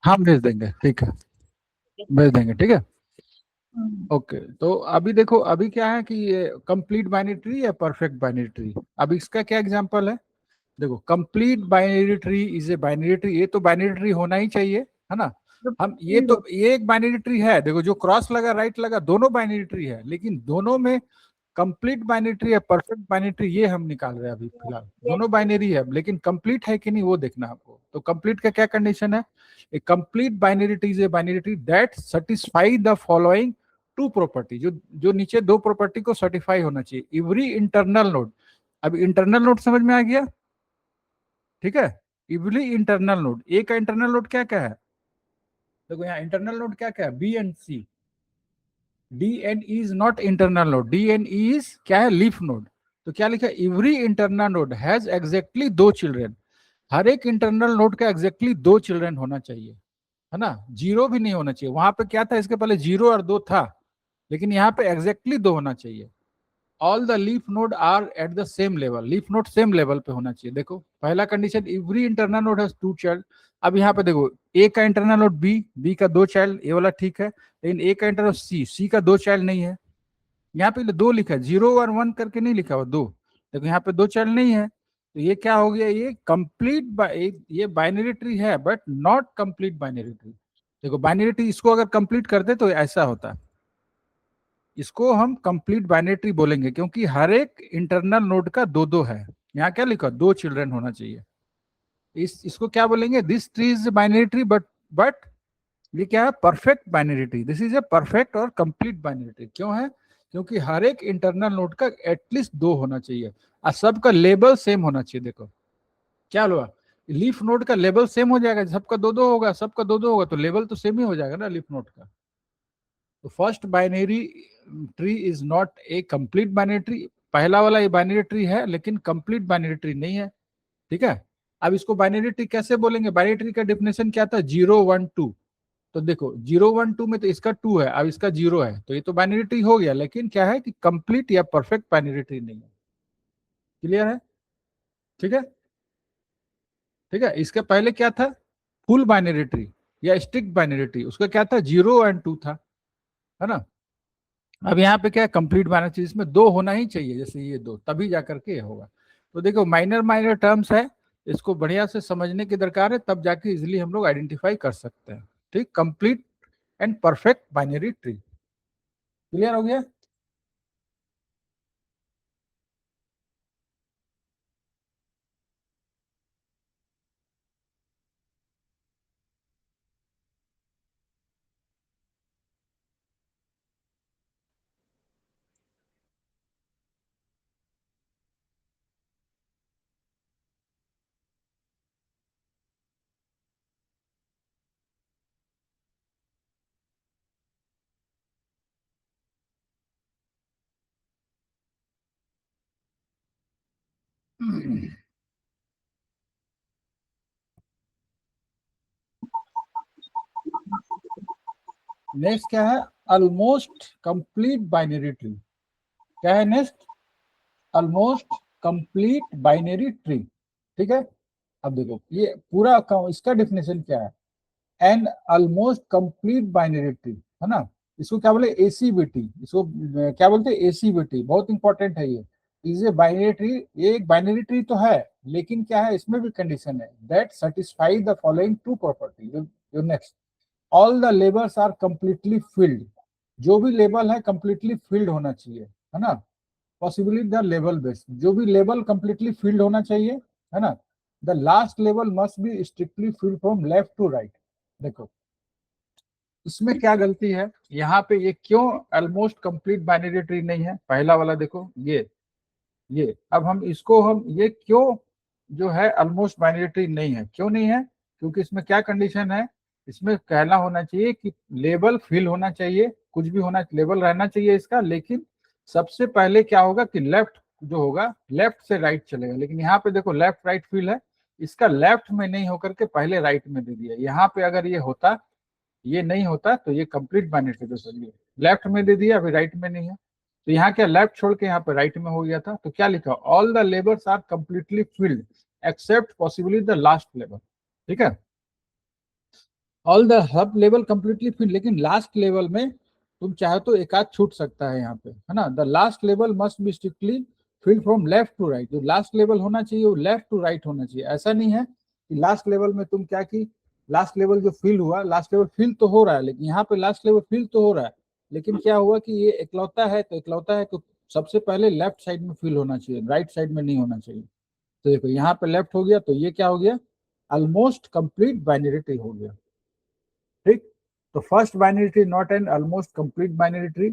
हम भेज देंगे, ठीक है, भेज देंगे, ठीक है। ओके, तो अभी देखो, अभी क्या है कि ये कंप्लीट बाइनरी ट्री या परफेक्ट बाइनरी ट्री। अब इसका क्या एग्जांपल है, देखो complete binary tree is a binary tree, ये तो बाइनरी ट्री होना ही चाहिए, है ना। हम ये तो ये एक बाइनरी ट्री है, देखो जो क्रॉस लगा राइट लगा दोनों बाइनरी ट्री है, लेकिन दोनों में कंप्लीट बाइनरी ट्री या परफेक्ट बाइनरी ट्री ये हम निकाल रहे हैं अभी फिलहाल। दोनों बाइनरी है लेकिन कंप्लीट है कि नहीं वो देखना आपको। तो कंप्लीट का क्या कंडीशन है, a complete binary tree is a binary tree that satisfy the following two property, जो नीचे दो प्रॉपर्टी को सर्टिफाई होना चाहिए। एवरी इंटरनल नोड, अब इंटरनल नोड समझ में आ गया, ठीक है। एवरी इंटरनल नोड, ए का इंटरनल नोड क्या क्या है, देखो यहाँ इंटरनल नोड क्या क्या है, B and C. D and E is not internal node, D and E is क्या है, लीफ नोड। तो क्या लिखा है, every internal node has exactly 2 children, हर एक इंटरनल नोड का एग्जैक्टली 2 चिल्ड्रन होना चाहिए, है ना। 0 भी नहीं होना चाहिए, वहां पे क्या था इसके पहले 0 और 2 था, लेकिन यहाँ पे एग्जैक्टली 2 होना चाहिए। All the leaf node are at the same level, leaf node same level पे होना चाहिए। देखो पहला condition, every internal node has 2 child. अब यहाँ पे देखो ए का इंटरनल नोड बी, बी का 2 चाइल्ड, ये वाला ठीक है, लेकिन ए का इंटरनल सी, सी का 2 चाइल्ड नहीं है। यहाँ पे 2 लिखा है, 0 और 1 करके नहीं लिखा हुआ 2, देखो यहाँ पे 2 चाइल्ड नहीं है, तो ये क्या हो गया, ये कंप्लीट ये बाइनरी ट्री है but not complete binary tree. देखो बाइनरी ट्री इसको अगर कंप्लीट करते तो ऐसा होता, इसको हम कंप्लीट बाइनरी ट्री बोलेंगे क्योंकि हर एक इंटरनल नोड का 2 है। यहाँ क्या लिखा, 2 चिल्ड्रन होना चाहिए। इसको क्या बोलेंगे, this tree is binary tree but ये क्या है, perfect binary tree. This is a perfect और कंप्लीट बाइनरी ट्री। क्यों है, क्योंकि हर एक इंटरनल नोड का एटलीस्ट 2 होना चाहिए और सबका लेबल सेम होना चाहिए। देखो क्या हुआ, लीफ नोड का लेबल सेम हो जाएगा, सबका 2 होगा, सबका 2 होगा तो लेबल तो सेम ही हो जाएगा ना लीफ नोड का। तो first binary tree is not A complete binary tree, पहला वाला ये बाइनरी ट्री है लेकिन कंप्लीट बाइनरी ट्री नहीं है, ठीक है। अब इसको बाइनरी ट्री कैसे बोलेंगे, बाइनरी ट्री का डेफिनेशन क्या था, 0 1 2। तो देखो 0 1 2 में तो इसका 2 है, अब इसका 0 है, तो ये तो बाइनरी ट्री हो गया, लेकिन क्या है कि कंप्लीट या परफेक्ट बाइनरी ट्री नहीं है। क्लियर है, ठीक है, ठीक है। इसके पहले क्या था, फुल बाइनरी ट्री या स्ट्रिक्ट बाइनरी ट्री, उसका क्या था, 0 एंड 2 था, है ना। अब यहाँ पे क्या है, कंप्लीट बाइनरी ट्री, इसमें 2 होना ही चाहिए, जैसे ये 2, तभी जाकर के होगा। तो देखो माइनर माइनर टर्म्स है, इसको बढ़िया से समझने की दरकार है, तब जाके इजिली हम लोग आइडेंटिफाई कर सकते हैं, ठीक। Complete and perfect binary tree, clear हो गया। नेक्स्ट क्या है, ऑलमोस्ट कंप्लीट बाइनरी ट्री। क्या है next, almost complete binary tree, ठीक है। अब देखो ये पूरा इसका डेफिनेशन क्या है, an almost complete binary tree, है ना। इसको क्या बोले, एसीबीटी, इसको क्या बोलते हैं, एसीबीटी, बहुत इंपॉर्टेंट है ये। इज ए बाइनरी ट्री, ये एक बाइनरी ट्री तो है, लेकिन क्या है, इसमें भी कंडीशन है, that satisfy the following two property. जो next, all the labels are completely filled, जो भी लेबल है कंप्लीटली फिल्ड होना चाहिए, है ना। पॉसिबली द लेबल बेस्ड, जो भी लेबल कंप्लीटली फिल्ड होना चाहिए, है ना। The last label must be strictly filled from left to right. देखो इसमें क्या गलती है, यहाँ पे ये क्यों ऑलमोस्ट कंप्लीट बाइनरी ट्री नहीं है, पहला वाला देखो ये अब हम इसको हम ये क्यों जो है ऑलमोस्ट बाइनरी ट्री नहीं है, क्यों नहीं है, क्योंकि इसमें क्या कंडीशन है, इसमें कहना होना चाहिए कि लेबल फिल होना चाहिए, कुछ भी होना, लेबल रहना चाहिए इसका, लेकिन सबसे पहले क्या होगा कि लेफ्ट जो होगा लेफ्ट से राइट चलेगा, लेकिन यहाँ पे देखो लेफ्ट राइट फील्ड है, इसका लेफ्ट में नहीं होकर के पहले राइट में दे दिया। यहाँ पे अगर ये होता, ये नहीं होता तो ये कंप्लीट बाइनरी ट्री। तो लेफ्ट में दे दिया, अभी राइट में नहीं है, तो यहाँ क्या लेफ्ट छोड़ के यहाँ पे राइट में हो गया था। तो क्या लिखा, all the levels are completely filled except possibly the last लेबर। ठीक है, all the hub level completely filled, लेकिन लास्ट लेवल में तुम चाहे तो एक आध छूट सकता है यहाँ पे, है ना। The last level must be strictly filled from left to right. जो लास्ट लेवल होना चाहिए वो लेफ्ट टू राइट होना चाहिए। ऐसा नहीं है कि लास्ट लेवल में तुम क्या की, लास्ट लेवल जो फिल हुआ, लास्ट लेवल फिल तो हो रहा है, लेकिन यहाँ पे लास्ट लेवल फिल तो हो रहा है, लेकिन क्या हुआ कि ये इकलौता है, तो इकलौता है तो सबसे पहले लेफ्ट साइड में फिल होना चाहिए, राइट साइड में नहीं होना चाहिए। तो देखो यहाँ पे लेफ्ट हो गया, तो ये क्या हो गया, ऑलमोस्ट कंप्लीट बाइनरी ट्री हो गया। ठीक, तो first binary tree not an almost complete binary tree,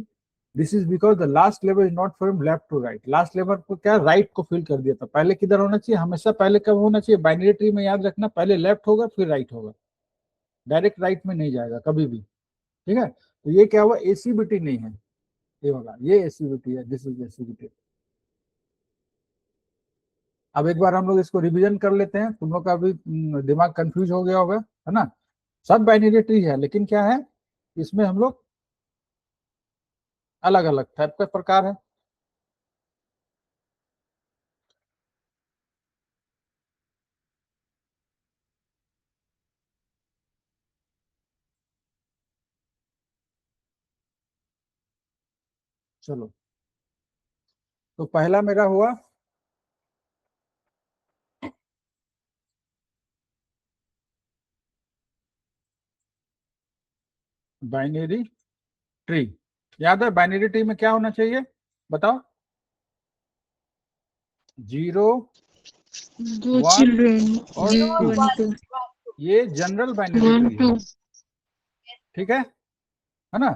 this is because the last level is not from left to right. Last level को क्या राइट को फिल कर दिया था। पहले किधर होना चाहिए, हमेशा पहले कब होना चाहिए बाइनरी ट्री में, याद रखना, पहले लेफ्ट होगा फिर राइट होगा, डायरेक्ट राइट में नहीं जाएगा कभी भी। ठीक है, तो ये क्या हुआ, एसीबीटी नहीं है ये वाला, ये एसीबीटी है, दिस इज एसीबीटी। अब एक बार हम लोग इसको रिवीजन कर लेते हैं, तुम लोग का भी दिमाग कंफ्यूज हो गया होगा, है ना। सब बाइनरी ट्री है, लेकिन क्या है, इसमें हम लोग अलग अलग टाइप का प्रकार है। चलो, तो पहला मेरा हुआ बाइनरी ट्री। याद है बाइनरी ट्री में क्या होना चाहिए, बताओ, 0 दो 1 चिल्ड्रन, और 0 2, 1 2 ये जनरल बाइनरी 1 ट्री है। 2। ठीक है ना,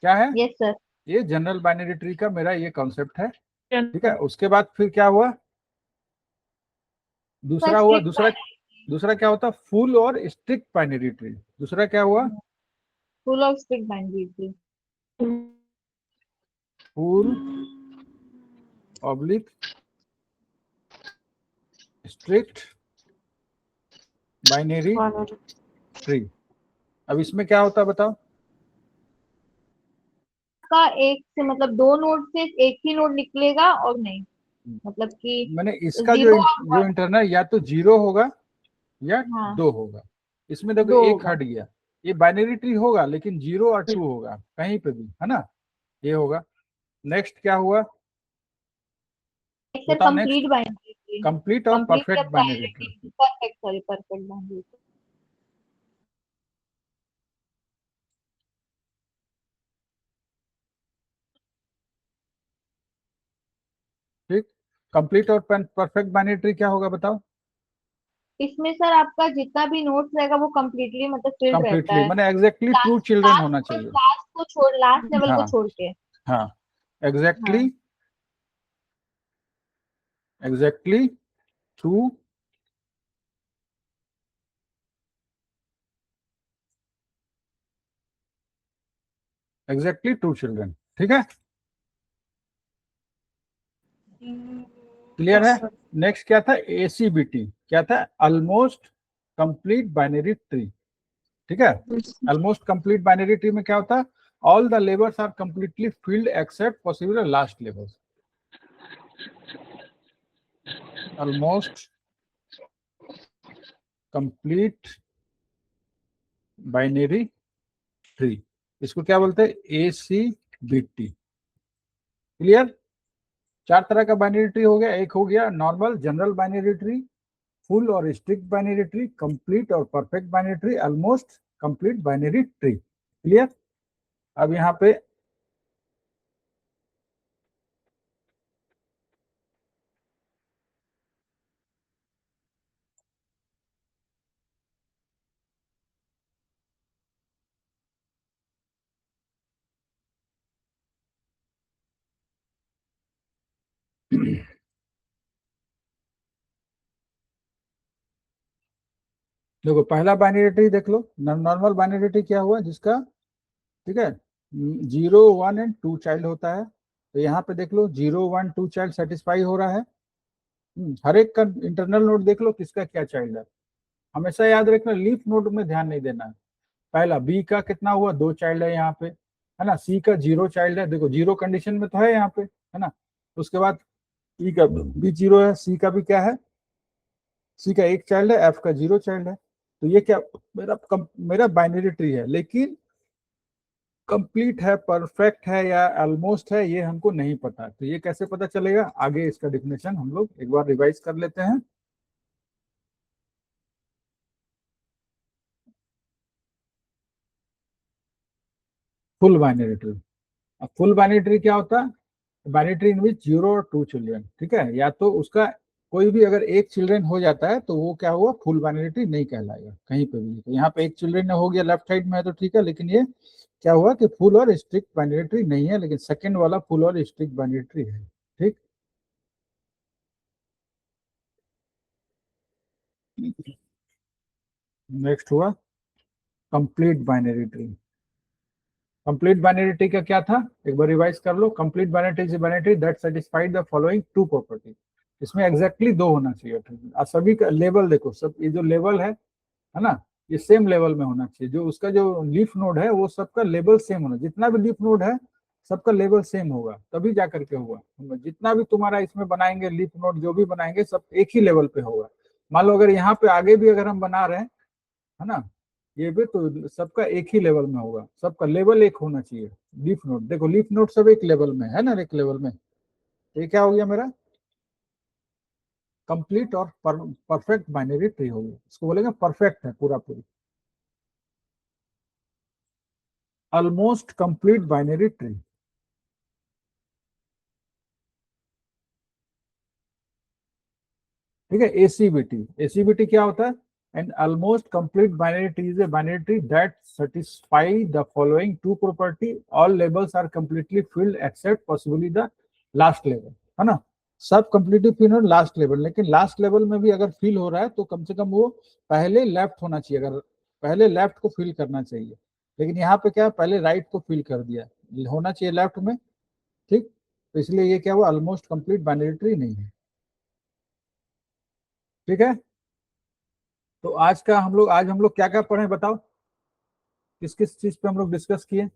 क्या है, यस सर। ये जनरल बाइनरी ट्री का मेरा ये कॉन्सेप्ट है। ठीक है, उसके बाद फिर क्या हुआ, दूसरा हुआ, दूसरा क्या होता, फुल और स्ट्रिक्ट बाइनरी ट्री। दूसरा क्या हुआ, full of strict binary tree. Full oblique strict binary tree. अब इसमें क्या होता है बताओ, का एक से मतलब दो नोड से एक ही नोड निकलेगा और नहीं, मतलब कि मैंने इसका जो इंटरनल या तो 0 होगा या हाँ 2 होगा। इसमें देखो 2 एक होगा। हट गया, ये बाइनरी ट्री होगा लेकिन 0 और 2 होगा कहीं पे भी, है ना, ये होगा। नेक्स्ट क्या हुआ, सर बताओ next, complete binary tree. Complete और complete perfect binary tree. Perfect, sorry perfect binary tree. ठीक, कंप्लीट और परफेक्ट बाइनरी ट्री क्या होगा बताओ, इसमें सर आपका जितना भी नोट्स रहेगा वो कम्प्लीटली मतलब फिल्ड रहता कंप्लीटली है, मैंने एग्जैक्टली ट्रू चिल्ड्रन होना चाहिए। लास्ट लेवल को हाँ छोड़ के। हाँ, एग्जैक्टली हाँ exactly true exactly true children. ठीक है, क्लियर है। नेक्स्ट क्या था, एसीबीटी, क्या था, ऑलमोस्ट कंप्लीट बाइनरी ट्री। ठीक है, ऑलमोस्ट कंप्लीट बाइनरी ट्री में क्या होता है, all the levels are completely filled except possible last levels. Almost complete binary tree, इसको क्या बोलते हैं, एसीबीटी। क्लियर, 4 तरह का बाइनरी ट्री हो गया। एक हो गया normal general binary tree, full और स्ट्रिक्ट बाइनरी ट्री, कंप्लीट और perfect binary tree, almost complete binary tree. Clear, अब यहाँ पे देखो पहला बाइनरी ट्री देख लो, नॉर्मल बाइनरी ट्री क्या हुआ जिसका, ठीक है, 0 1 एंड 2 चाइल्ड होता है। तो यहाँ पे देख लो 0 1 2 चाइल्ड सेटिस्फाई हो रहा है। हर एक का इंटरनल नोड देख लो किसका क्या चाइल्ड है। हमेशा याद रखना लीफ नोड में ध्यान नहीं देना है। पहला बी का कितना हुआ, 2 चाइल्ड है यहाँ पे, है ना। सी का 0 चाइल्ड है, देखो 0 कंडीशन में तो है यहाँ पे, है ना। उसके बाद ई का भी 0 है, सी का भी क्या है, सी का 1 चाइल्ड है, एफ का 0 चाइल्ड है। तो ये क्या मेरा बाइनरी ट्री है, लेकिन कंप्लीट है, परफेक्ट है या ऑलमोस्ट है ये हमको नहीं पता। तो ये कैसे पता चलेगा, आगे इसका डिफिनेशन हम लोग एक बार रिवाइज कर लेते हैं। Full binary tree. अब फुल बाइनरी ट्री क्या होता है, बाइनरी ट्री इन विच 0 और 2 चिल्ड्रन, ठीक है। या तो उसका कोई भी अगर एक चिल्ड्रन हो जाता है तो वो क्या हुआ, फुल बाइनरी ट्री नहीं कहलाएगा कहीं पे भी। तो यहाँ पे एक चिल्ड्रन हो गया लेफ्ट साइड में है तो ठीक है, लेकिन ये क्या हुआ कि फुल और स्ट्रिक्ट बाइनरी ट्री नहीं है, लेकिन सेकंड वाला फुल और स्ट्रिक्ट बाइनरी ट्री है, ठीक। नेक्स्ट हुआ complete binary tree. Complete binary tree का क्या था, एक बार रिवाइज कर लो। Complete binary tree is a binary tree that satisfied the following two property. इसमें एग्जैक्टली 2 होना चाहिए। सभी का लेवल देखो, सब ये जो लेवल है ना, ये सेम लेवल में होना चाहिए। जो उसका जो लीफ नोड है वो सबका लेवल सेम होना, जितना भी लीफ नोड है सबका लेवल सेम होगा, तभी जा करके होगा। जितना भी तुम्हारा इसमें बनाएंगे लीफ नोड, जो भी बनाएंगे सब एक ही लेवल पे होगा। मान लो अगर यहाँ पे आगे भी अगर हम बना रहे हैं, है ना, ये भी तो सबका एक ही लेवल में होगा, सबका लेवल एक होना चाहिए। लीफ नोड देखो, लीफ नोड सब एक लेवल में है ना, एक लेवल में। ये क्या हो गया मेरा कंप्लीट और परफेक्ट बाइनरी ट्री हो गया। इसको बोलेंगे परफेक्ट है पूरा पूरी। ऑलमोस्ट कंप्लीट बाइनरी ट्री, ठीक है। एसीबीटी, एसीबीटी क्या होता है, and almost complete binary tree is a binary tree that satisfy the following two property, all levels are completely filled except possibly the last level, है ना। सब completely fill हो last level, लेकिन last level में भी अगर fill हो रहा है तो कम से कम वो पहले लेफ्ट होना चाहिए, अगर पहले लेफ्ट को फिल करना चाहिए। लेकिन यहाँ पे क्या पहले राइट को फिल कर दिया, होना चाहिए लेफ्ट में, ठीक। तो इसलिए ये क्या हुआ, ऑलमोस्ट कंप्लीट बाइनरी ट्री नहीं है, ठीक है। तो आज हम लोग क्या क्या पढ़े बताओ, किस किस चीज पे हम लोग डिस्कस किए,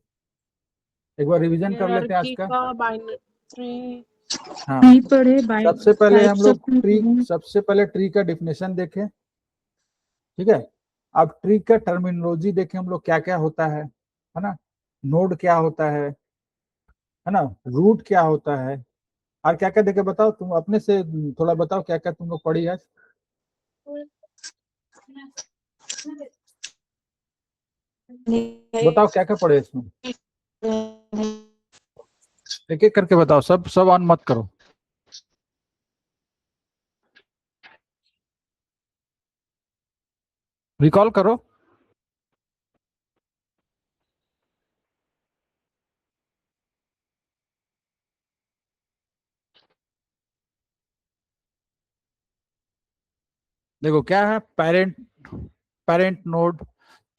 एक बार रिवीजन कर लेते हैं आज का। हाँ, सबसे पहले हम लोग सबसे पहले ट्री का डिफिनेशन देखें, ठीक है। अब ट्री का टर्मिनोलॉजी देखें हम लोग, क्या क्या होता है ना। नोड क्या होता है ना, रूट क्या होता है, और क्या क्या देखे बताओ। तुम अपने से थोड़ा बताओ क्या क्या तुम लोग पढ़ी आज, बताओ क्या क्या पढ़े इसमें, एक एक करके बताओ, सब ऑन मत करो। रिकॉल करो। देखो क्या है, parent node,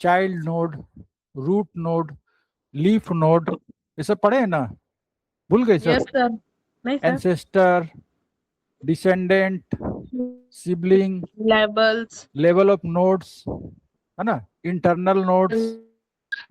child node, root node, leaf node, ये सब पढ़े हैं ना, भूल गए सब। यस सर, नहीं sir. Ancestor, descendant, sibling, level of nodes, है ना, internal nodes,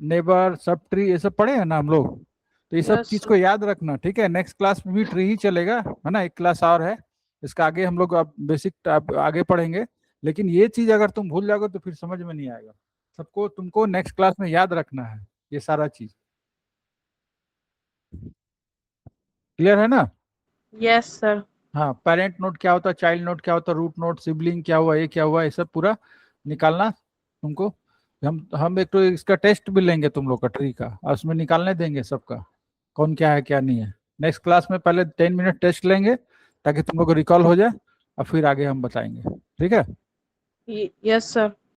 neighbour, subtree, ये सब पढ़े हैं ना हम लोग। तो ये सब चीज को याद रखना, ठीक है। नेक्स्ट क्लास में भी ट्री ही चलेगा, है ना, एक क्लास और है, इसका आगे हम लोग अब बेसिक आगे पढ़ेंगे। लेकिन ये चीज अगर तुम भूल जाओगे तो फिर समझ में नहीं आएगा। सबको तुमको नेक्स्ट क्लास में याद रखना है ये सारा चीज, क्लियर है ना। Yes sir. हाँ, पेरेंट नोड क्या होता है, चाइल्ड नोड क्या होता है, रूट नोड, सिबलिंग क्या हुआ, ये क्या हुआ, ये सब पूरा निकालना तुमको। हम एक तो इसका टेस्ट भी लेंगे तुम लोग का ट्री का, और उसमें निकालने देंगे सबका कौन क्या है क्या नहीं है। नेक्स्ट क्लास में पहले 10 मिनट टेस्ट लेंगे ताकि तुम लोग को रिकॉल हो जाए, और फिर आगे हम बताएंगे, ठीक है। Yes sir.